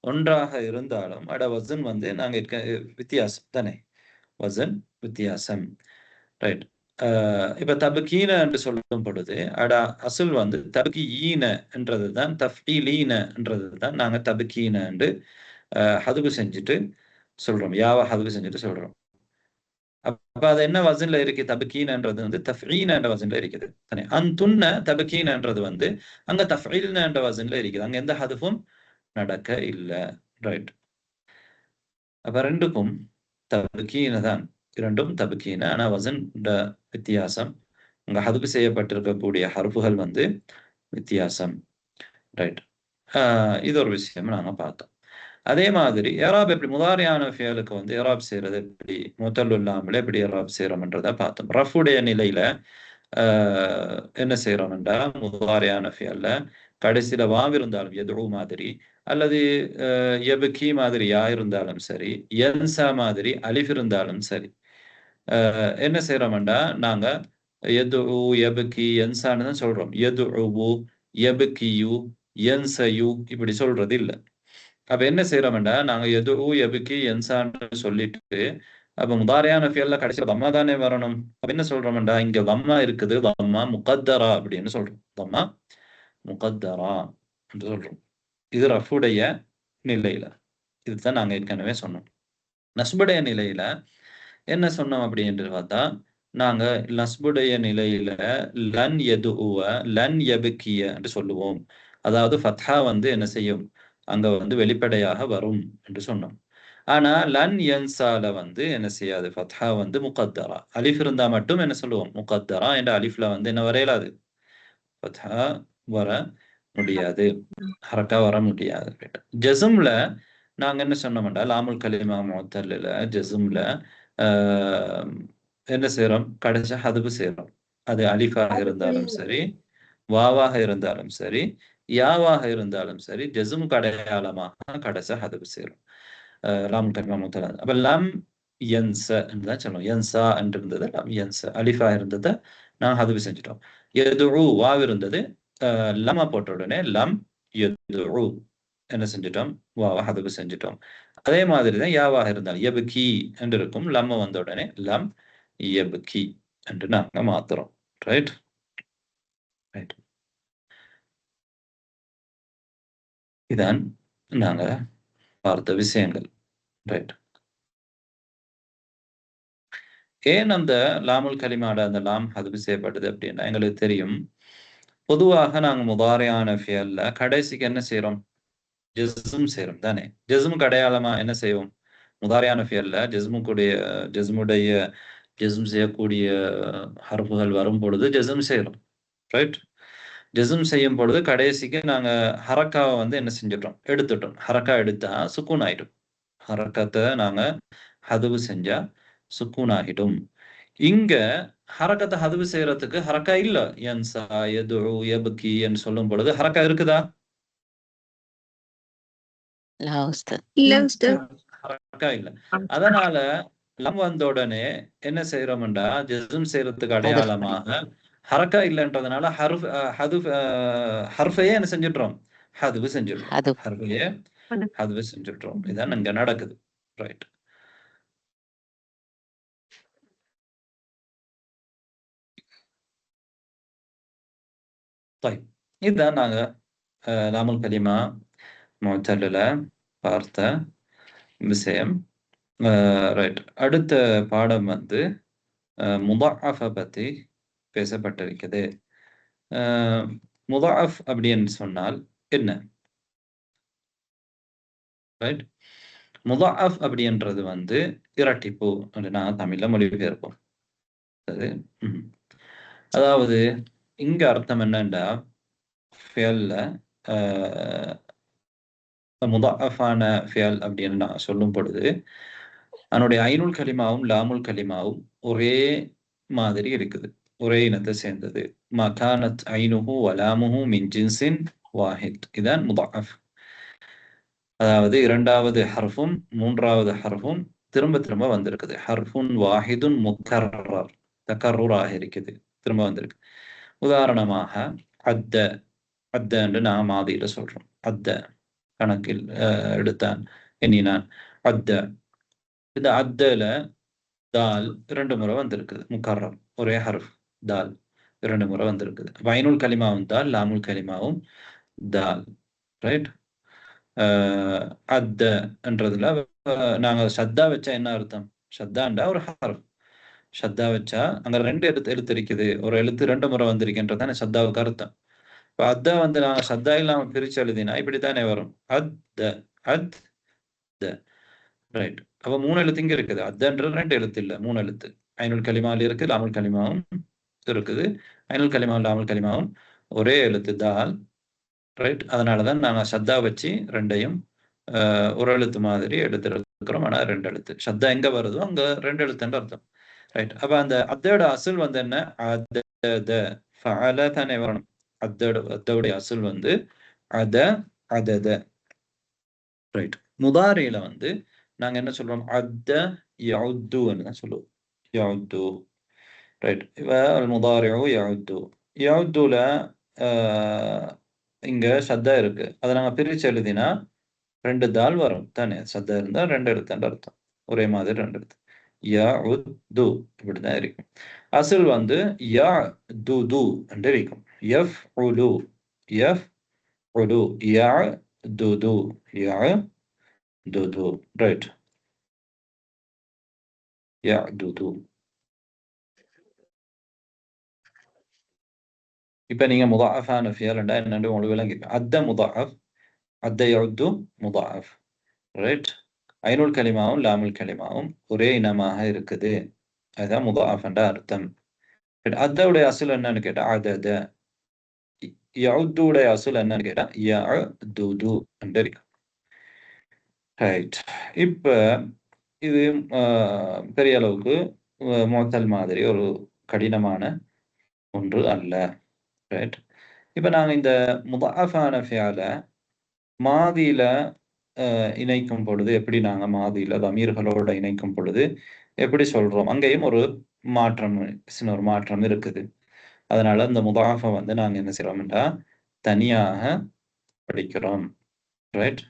ஒன்றாக இருந்தாலும் அட வசன் வந்து நாங்க வித்தியாசம் தானே, வசன் வித்தியாசம். ரைட். இப்ப தபுக்கீன என்று சொல்லும் பொழுது அட அசுல் வந்து தபுக்கீன என்றதுதான், தஃபீலீன என்றதுதான் நாங்க தபுக்கீன என்று ஹதுபு செஞ்சுட்டு சொல்றோம். யாவ ஹதுபு செஞ்சுட்டு சொல்றோம். அப்ப அது என்ன வசன்ல இருக்கு? தபுக்கீனன்றது வந்து தஃபீன என்ற வசன்ல இருக்குது தானே. அந்துன்ன தபுக்கீனன்றது வந்து அங்க தஃபீல்ன என்ற வசன்ல இருக்குது. அங்க எந்த ஹதுஃபும் நடக்க இல்லை. ரைட். அப்ப ரெண்டுக்கும் தபுக்கீன தான், இரண்டும் தபுக்கீன. ஆனா வசன் வித்தியாசம். அங்க ஹதுபு செய்யப்பட்டிருக்கக்கூடிய ஹர்ஃபுகள் வந்து வித்தியாசம். ரைட். இது ஒரு விஷயம் நாங்க பார்த்தோம். அதே மாதிரி ஏராப் எப்படி முதாரியான ஃபியலுக்கு வந்து ஏராப் செய்யறது எப்படி, முதல் இல்லாமலே எப்படி ஏராப் செய்யறோம்ன்றத பார்த்தோம். ரஃபுடைய நிலையில என்ன செய்யறோம்ன்றா முதாரியான ஃபியல்ல கடைசியில வாவ் இருந்தாலும் எதுவு மாதிரி, அல்லது எபுக்கி மாதிரி யா இருந்தாலும் சரி, என்சா மாதிரி அலிஃப் இருந்தாலும் சரி, என்ன செய்யறோம்டா நாங்க எது எபுக்கி என்சான்னு தான் சொல்றோம். எது எபுக்கியு என்சையு இப்படி சொல்றது இல்லை. அப்ப என்ன செய்யறோம்டா நாங்க எது எபுக்கி என்சான்னு சொல்லிட்டு அப்ப முதாரியான ஃபியல்ல கடைசியில் தம்மா தானே வரணும். அப்ப என்ன சொல்றோம்டா இங்க தம்மா இருக்குது, தம்மா முகத்தரா அப்படின்னு சொல்றோம். தம்மா முகத்தரா என்று சொல்றோம். இது ரஃபுடைய நிலையில. இதுதான் நாங்க ஏற்கனவே சொன்னோம். நஸ்புடைய நிலையில என்ன சொன்னோம் அப்படின்னு பார்த்தா, நாங்க நஸ்புடைய நிலையில லன் எதுவ லன் எபுக்கிய என்று சொல்லுவோம். அதாவது ஃபத்ஹா வந்து என்ன செய்யும், அங்க வந்து வெளிப்படையாக வரும் என்று சொன்னோம். ஆனா லன் யன்சால வந்து என்ன செய்யாது, ஃபத்ஹா வந்து முகத்தரா. அலிஃப் இருந்தா மட்டும் என்ன சொல்லுவோம், முகத்தரா என்ற அலிஃப்ல வந்து என்ன வரையலாது, ஃபத்ஹா வர முடியாது, ஹரக்கா வர முடியாது. ஜஸ்ம்ல நாங்க என்ன சொன்னோம்டா லாமுல் கலிமா முஅத்தல்ல ஜஸ்ம்ல என்ன செய்யறோம், கடைசி ஹதுபு செய்யறோம். அது அலிஃபாக இருந்தாலும் சரி, வாவாக இருந்தாலும் சரி, யாவாக இருந்தாலும் சரி, ஜஸ்ம் அடையாளமாக கடைசி ஹதுபு செய்யறோம். லாமுல் கலிமா முஅத்தல். அப்ப லம் யன்ச தான் சொல்லுவோம். யன்சா என்று இருந்தது லம் யன்ச, அலிஃபா இருந்ததை நான் ஹதுபு செஞ்சுட்டோம். எதுஉ வாவ் இருந்தது, லம்ம போட்ட உடனே லம் எதுஉ என்ன செஞ்சிட்டோம், வாவ ஹதுபு செஞ்சிட்டோம். அதே மாதிரி தான் யாவாக இருந்தாலும் எபுக்கி என்று இருக்கும், லம்ம வந்த உடனே லம் எபுக்கி என்று நாங்க மாத்துறோம். ரைட். ரைட். இதான் நாங்க பார்த்த விஷயங்கள். ரைட். ஏன் அந்த லாமுல் கலிமாட அந்த லாம் ஹதுபு செய்யப்பட்டது அப்படின்னா எங்களுக்கு தெரியும். பொதுவாக நாங்க முதாரியான ஃபியல்ல கடைசிக்கு என்ன செய்யறோம், ஜஸ்ம் செய்யறோம் தானே. ஜஸ்முக்கு அடையாளமா என்ன செய்வோம், முதாரியான ஃபியல்ல ஜஸ்முடைய ஜஸ்ம் செய்யக்கூடிய ஹர்ஃபுகள் வரும் பொழுது ஜஸ்ம் செய்யறோம். ரைட். ஜஸ்ம் செய்யும் பொழுது கடைசிக்கு நாங்க ஹரக்காவை வந்து என்ன செஞ்சிட்டோம், எடுத்துட்டோம். ஹரக்கா எடுத்தா சுக்கூன் ஆயிடும். ஹரக்கத்தை நாங்க ஹதுவு செஞ்சா சுக்கூன் ஆகிடும். இங்க ஹரக்கத்தை ஹதுவு செய்யறதுக்கு ஹரக்கா இல்ல. யன்சா எதுஉ எபுக்கி என்று சொல்லும் பொழுது ஹரக்கா இருக்குதா? ஹரக்கா இல்ல. அதனால லம் வந்த உடனே என்ன செய்யறோம்டா ஜஸ்ம் செய்யறதுக்கு அடையாளமாக ஹரக்கா இல்லைன்றதுனால ஹர்ஃபையே என்ன செஞ்சிடுறோம், ஹதுவு செஞ்சிடுறோம். ஹர்ஃபையே ஹதுவு செஞ்சிடுறோம். இதான் இங்க நடக்குது. ரைட். இதுதான் நாங்க லாமுல் கலிமா முஅத்தல்ல பார்த்த விஷயம். ரைட். அடுத்த பாடம் வந்து முதாஅஃப பத்தி பேசப்பட்டிருக்குது. முதாஅஃப் அப்படின்னு சொன்னால் என்ன? ரைட். முதாஅஃப் அப்படின்றது வந்து இரட்டிப்பு என்று நான் தமிழ்ல மொழிபெயர்ப்போம். அதாவது இங்க அர்த்தம் என்னண்டா, ஃபியல்ல முதாஃபான ஃபியல் அப்படின்னு நான் சொல்லும் பொழுது அதனுடைய ஐனுல் கலிமாவும் லாமுல் கலிமாவும் ஒரே மாதிரி இருக்குது, ஒரே இனத்தை சேர்ந்தது. மகானத் ஐனுஹு வலாமுஹு மின் ஜின்சின் வாஹித், இதான் முதாஃப். அதாவது இரண்டாவது ஹர்ஃபும் மூன்றாவது ஹர்ஃபும் திரும்ப திரும்ப வந்திருக்குது. ஹர்ஃபுன் வாஹிதுன் முக்கர்ரர், தக்கர்ரூராக இருக்குது, திரும்ப வந்திருக்கு. உதாரணமாக அத்த, அத்த என்று நான் மாதியில சொல்றோம். அத்த கணக்கில் எடுத்தான், எண்ணினான். அத்த, இந்த அத்தல தால் 2 முறை வந்திருக்குது, முக்கர்ரர், ஒரே ஹர்ஃப் தால் 2 முறை வந்திருக்குது. ஐனுல் கலிமாவும் தால், லாமுல் கலிமாவும் தால். ரைட். அத்த என்றதுல நாங்க ஷத்தா வச்சா என்ன அர்த்தம்? ஷத்தாண்டா ஒரு ஹர்ஃப். ஷத்தா வச்சா அங்க 2 எழுத்து இருக்குது, ஒரு எழுத்து 2 முறை வந்திருக்கின்றதானே ஷத்தாவுக்கு அர்த்தம். இப்போ அத்த வந்து நாங்க ஷத்தா இல்லாம பிரிச்சு எழுதினா இப்படித்தானே வரும், அத்த அத் த. ரைட். அப்ப 3 எழுத்து இங்க இருக்குது. அத்தன்றது 2 எழுத்து இல்ல, 3 எழுத்து. ஐனுல் கலிமாவில் இருக்கு, லாமுல் கலிமாவும் இருக்குது. ஐனுல் கலிமாவும் லாமுல் கலிமாவும் ஒரே எழுத்து தால். ரைட். அதனாலதான் நாங்க ஷத்தா வச்சு 2ஐயும் ஒரு எழுத்து மாதிரி எடுத்துருக்கிறோம். ஆனா 2 எழுத்து. ஷத்தா எங்க வருதோ அங்க 2 எழுத்துன்ற அர்த்தம். ரைட். அப்ப அந்த அத்தோட அசுல் வந்து என்ன? அத ஃபஅல தானே வரணும். அத்தோடைய அசுல் வந்து அத அதத. ரைட். முதாரியில வந்து நாங்க என்ன சொல்றோம்? அத்த யஉத்துன்னு தான் சொல்லுவோம். யஉத்து. ரைட். இப்ப முதாரிஉ யஉத்து. யஉத்துல இங்க ஷத்தா இருக்கு, அதை நாங்க பிரிச்சு எழுதினா 2 தால் வரும் தானே. ஷத்தா இருந்தா 2 எழுத்துன்ற அர்த்தம், ஒரே மாதிரி 2 எழுத்து. யஉத்து இப்படிதான் இருக்கும். அசுல் வந்து யதுது என்று இருக்கும். யஃஉலு யஃஉலு யதுது யதுது. ரைட். யதுது. இப்ப நீங்க முதாஃபான ஃபியல்ண்டா என்னன்னு உங்களுக்கு விளங்கி. அத்த முதாஃப், அத்த யஉத்து முதாஃப். ரைட். ஐனுல் கலிமாவும் லாமுல் கலிமாவும் ஒரே இனமாக இருக்குது, அதுதான் முதாஃப்ன்ற அர்த்தம். அத்தவுடைய அசுல் என்னன்னு கேட்டா அதத. யஉத்துடைய அசுல் என்னன்னு கேட்டா யதுது என்று இருக்கும். ரைட். இப்ப இது பெரிய அளவுக்கு முஅத்தல் மாதிரி ஒரு கடினமான ஒன்று அல்ல. ரைட். இப்ப நாங்க இந்த முதாஃபான ஃபியல மாதியில இணைக்கும் பொழுது எப்படி நாங்க மாதியில தமீர்களோட இணைக்கும் பொழுது எப்படி சொல்றோம்? அங்கேயும் ஒரு மாற்றம், சின்ன ஒரு மாற்றம் இருக்குது. அதனால இந்த முதாஃபை வந்து நாங்க என்ன செய்யறோம்டா தனியாக படிக்கிறோம். ரைட்.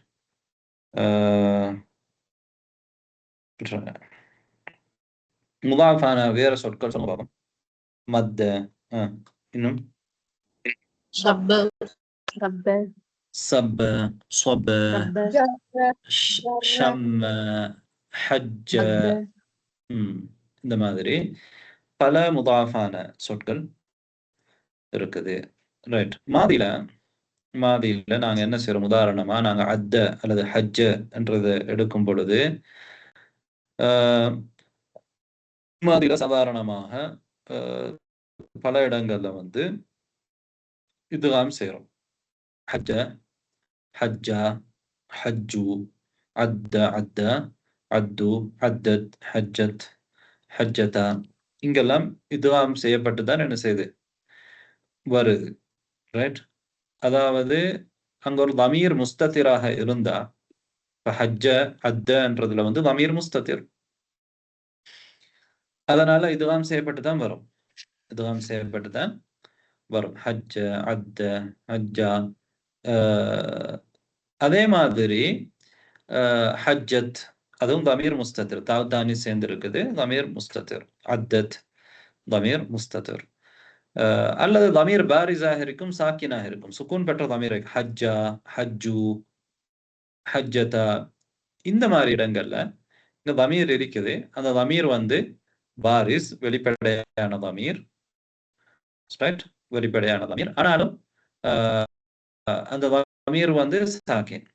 முதாஃபான வேற சொற்கள் சொல்ல பார்ப்போம். மத்த, இன்னும் சப்ப, சப்ப, சொப்ப, ஷம்ம, ஹஜ்ஜ, இந்த மாதிரி பல முதாஃபான சொற்கள் இருக்குது. ரைட். மாதியில நாங்க என்ன செய்யறோம்? உதாரணமா நாங்க அத்த அல்லது ஹஜ்ஜ என்றதை எடுக்கும் பொழுது மாதியில சாதாரணமாக பல இடங்கள்ல வந்து இதுகாம் செய்யறோம். ஹஜ்ஜ, ஹஜ்ஜா, ஹஜ்ஜு, அத்த, அத்த, அத்து, அத்தத், ஹஜ்ஜத், ஹஜ்ஜதா, இங்கெல்லாம் இதுகாம் செய்யப்பட்டு தான் என்ன செய்யுது வருது. ரைட். அதாவது அங்க ஒரு தமீர் முஸ்தத்திராக இருந்தா, ஹஜ்ஜ அத்தன்றதுல வந்து தமீர் முஸ்தத்திர், அதனால இதுகாம் செய்யப்பட்டு தான் வரும். இதுகாம் செய்யப்பட்டு தான் வரும். ஹஜ்ஜ, அத்த, ஹஜ்ஜா. அதே மாதிரி ஹஜ்ஜத், அதுவும் தமீர் முஸ்தத்திர், தானி சேர்ந்து இருக்குது, தமீர் முஸ்தத்திர். அத்தத் தமீர் முஸ்தத்திர். அல்லது தமீர் பாரிஸாக இருக்கும், சாக்கினாக இருக்கும், சுக்கூன் பெற்ற தமீர். ஹஜ்ஜா, ஹஜ்ஜு, ஹஜ்ஜதா, இந்த மாதிரி இடங்கள்ல இந்த தமீர் இருக்குது. அந்த தமீர் வந்து பாரிஸ், வெளிப்படையான தமீர். ரைட். வெளிப்படையான தமீர். ஆனாலும் அந்த தமீர் வந்து சாக்கின்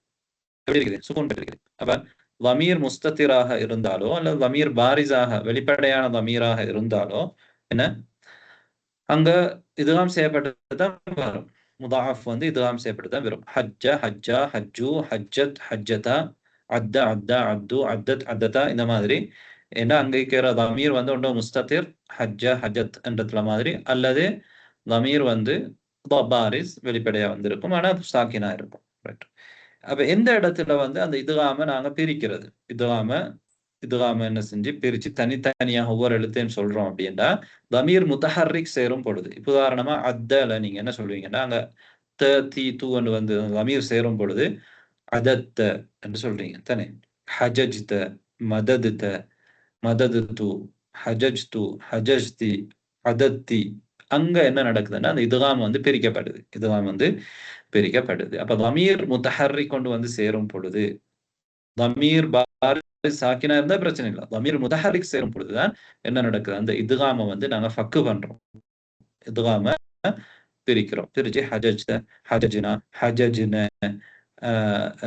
இருக்குது, சுக்கூன் பெற்றிருக்குது. அப்ப தமீர் முஸ்தத்திராக இருந்தாலோ அல்லது தமீர் பாரிஸாக வெளிப்படையான தமீராக இருந்தாலோ என்ன அங்க இதுதான் செய்யப்பட்டதுதான் வரும். முதாஃப் வந்து இதுகாம் செய்யப்பட்டு தான் வரும். ஹஜ்ஜ ஹஜ்ஜா ஹஜ்ஜு ஹஜ்ஜத் ஹஜ்ஜதா அத்த அத்தா அத்து அத்தத் அத்ததா இந்த மாதிரி. ஏன்னா அங்க இருக்கிற தமீர் வந்து ஒன்று முஸ்தத்திர் ஹஜ்ஜ ஹஜத் என்றதுல மாதிரி, அல்லது தமீர் வந்து பாரிஸ் வெளிப்படையா வந்திருக்கும், ஆனா சாக்கினா இருக்கும். ரைட். அப்ப எந்த இடத்துல வந்து அந்த இதுகாம நாங்க பிரிக்கிறது, இதுகாம என்ன செஞ்சு பிரிச்சு தனித்தனியாக ஒவ்வொரு எழுத்தையும் சொல்றோம் அப்படின்னா, தமீர் முத்தஹர்ரிக் சேரும் பொழுது, இப்போ உதாரணமா அத்தல நீங்க என்ன சொல்வீங்கன்னா, அங்க த தி து வந்து தமீர் சேரும் பொழுது அதத்த என்று சொல்றீங்க தானே. ஹஜஜ்த மததுத மததுது ஹஜஜ்து ஹஜஜ்தி அதத்தி. அங்க என்ன நடக்குதுன்னா அந்த இதுகாம் வந்து பிரிக்கப்படுது. இதுகாம் வந்து பிரிக்கப்படுது. அப்ப தமீர் முத்தஹர்ரிக் கொண்டு வந்து சேரும் பொழுது, தமீர் பாரிஸ் சாக்கினா இருந்தா பிரச்சனை இல்லை. தமீர் முத்தஹர்ரிக் சேரும் பொழுதுதான் என்ன நடக்குது, அந்த இதுகாம வந்து நாங்க ஃபக்கு பண்றோம். இதுகாம பிரிக்கிறோம். பிரிச்சு ஹஜஜ்த ஹஜஜ்னா ஹஜஜ்ன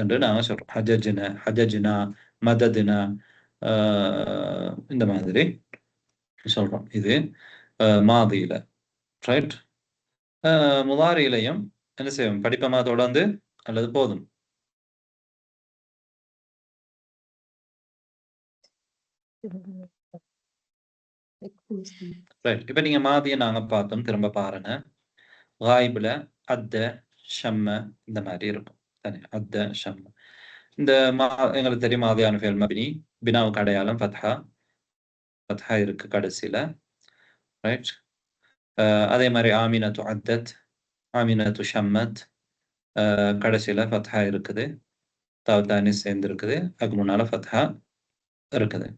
என்று நாங்க சொல்றோம். ஹஜஜ்ன ஹஜஜ்னா மததுனா இந்த மாதிரி சொல்றோம். இது மாதியில. ரைட். முதாரியிலையும் என்ன செய்வோம், படிப்பமா தொடர்ந்து அல்லது போதும்? ரைட். இப்ப நீங்க மாதியை நாங்க பார்த்தோம், திரும்ப பாருங்க. காயிபுல அத்த ஷம்ம இந்த மாதிரி இருக்கும் தானே. அத்த ஷம்ம இந்த எங்களுக்கு தெரியும் மாதியான ஃபெயல் மபினி, பினாவுக்கு அடையாளம் ஃபத்ஹா, ஃபத்ஹா இருக்கு கடைசியில. ரைட். அதே மாதிரி ஆமினத்து அத்தத், ஆமினத்து ஷம்மத், கடைசியில ஃபத்ஹா இருக்குது, தாவத்தானி சேர்ந்து இருக்குது, அதுக்கு முன்னால ஃபத்ஹா இருக்குது.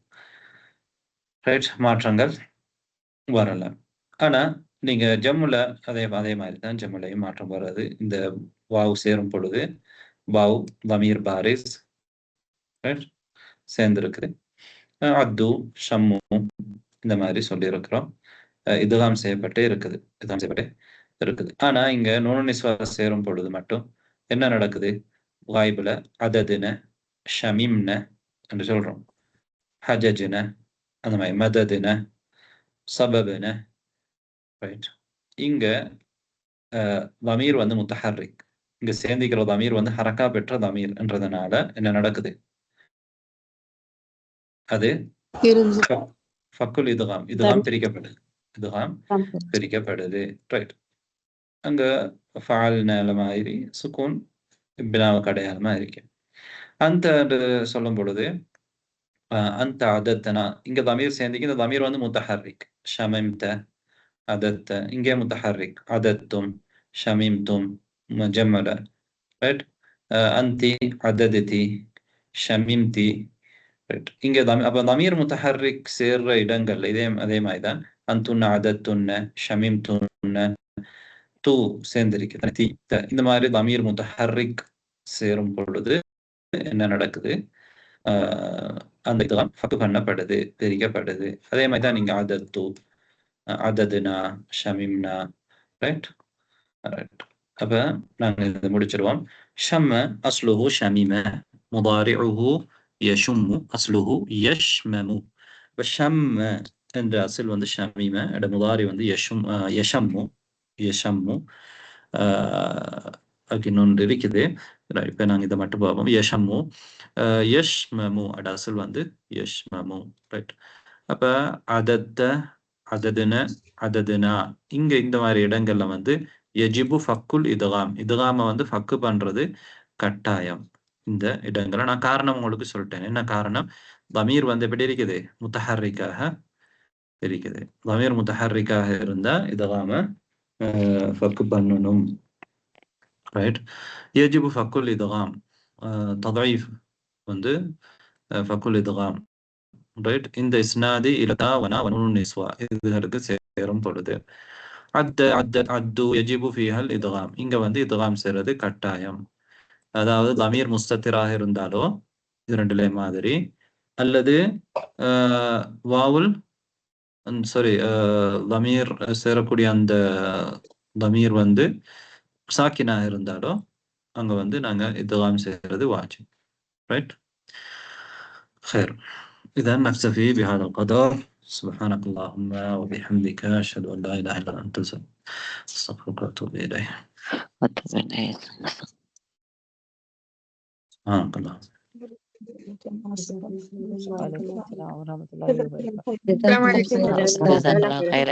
ரைட். மாற்றங்கள் வரல. ஆனா நீங்க ஜம்முல அதே மாதிரி தான் ஜம்முலையும் மாற்றம் வராது. இந்த வாவ் சேரும் பொழுது வாவ் தமீர் பாரிஸ் சேர்ந்து இருக்குது. அத்து ஷம்மு இந்த மாதிரி சொல்லி இருக்கிறோம். இதுதான் செய்யப்பட்டே இருக்குது, இதுதான் செய்யப்பட்டே இருக்குது. ஆனா இங்க நூனு நிஸ்வா சேரும் பொழுது மட்டும் என்ன நடக்குது, வாய்புல அததுன ஷமீம்ன என்று சொல்றோம், ஹஜஜுன அந்த மாதிரி, மததுன சபபுன. ரைட். இங்க தமீர் வந்து முத்தஹர்ரிக், இங்க சேர்ந்திக்கிற தமீர் வந்து ஹரக்கா பெற்ற தமீர் என்றதுனால என்ன நடக்குது, அது ஃபக்குல் இதுகாம், இதுகாம் பிரிக்கப்படுது, இதுகாம் பிரிக்கப்படுது. ரைட். அங்க ஃபஅல்ன மாதிரி சுக்கூன் பினாவுக்கு அடையாளமா இருக்கு. அந்த சொல்லும் பொழுது அந்த அதத்தனா, இங்க தமீர் சேர்ந்திக்கு, இந்த தமீர் வந்து முத்தஹர்ரிக், ஷமம்த அதத்த, இங்கே முத்தஹர்ரிக் அதத்தும் ஷமீம்தும் ஜம்மல. ரைட். அந்தி அதததி ஷமீம்தி. ரைட். இங்க அப்ப தமீர் முத்தஹர்ரிக் சேர்ற இடங்கள் அதே மாதிரி தான். அந்துன்ன அதத்துன்ன ஷமீம்துன்ன தூ சேர்ந்திருக்கு, இந்த மாதிரி தமீர் முத்தஹர்ரிக் சேரும் பொழுது என்ன நடக்குது, அந்த இதெல்லாம் ஃபக்கு பண்ணப்படுது, பிரிக்கப்படுது. அதே மாதிரி தான் நீங்க அதத்து அததுனா ஷமீம்னா. ரைட். ரைட். அப்ப நாங்க இதை முடிச்சிருவோம். ஷம்ம அஸ்லுஹு ஷமீம, முதாரிஉஹு யஷும்மு, அஸ்லுஹு யஷ்மமு. இப்ப ஷம்ம என்ற அசில் வந்து ஷமீம, முதாரி வந்து யஷம்மு, யஷம்மு. இன்னொன்று இருக்குது. இப்ப நாங்க இதை மட்டும் பார்ப்போம். யஷம்மு யஷ்மமு அட அசில் வந்து யஷ்மமு. ரைட். அப்ப அதத்த அததுன அததுனா, இங்க இந்த மாதிரி இடங்கள்ல வந்து யஜிபு ஃபக்குல் இதுகாம், இதுகாம வந்து ஃபக்கு பண்றது கட்டாயம். இந்த இடங்களை நான் காரணம் உங்களுக்கு சொல்லிட்டேன். என்ன காரணம், தமீர் வந்து எப்படி இருக்குது, முத்தஹர்ரிக்காக இருக்குது. தமீர் முத்தஹர்ரிக்காக இருந்தா இதுகாம ஃபக்கு பண்ணணும். ரைட். யஜிபு ஃபக்குல் இதுகாம், ததைஃப் வந்து ஃபக்குல் இதுகாம். ரைட். இந்த இஸ்னாதி இலதா வனா வனூன் நிஸ்வா இதுகளுக்கு சேரும் பொழுது அத்து யஜிபு ஃபீஹல் இதுகாம், இங்க வந்து இதுகாம் செய்யறது கட்டாயம். அதாவது தமீர் முஸ்தத்திராக இருந்தாலோ இது ரெண்டுலே மாதிரி, அல்லது வாவுல் சாரி தமீர் சேரக்கூடிய அந்த தமீர் வந்து சாக்கினாக இருந்தாலோ அங்க வந்து நாங்க இதுகாம் செய்யறது வாஜிப். ரைட். خير. إذا نكتفي بهذا القدر. سبحانك اللهم وبحمدك أشهد أن لا إله إلا أنت أستغفرك وأتوب إليك. كلام وعليكم السلام ورحمة الله وبركاته. السلام عليكم. جزاك الله خير.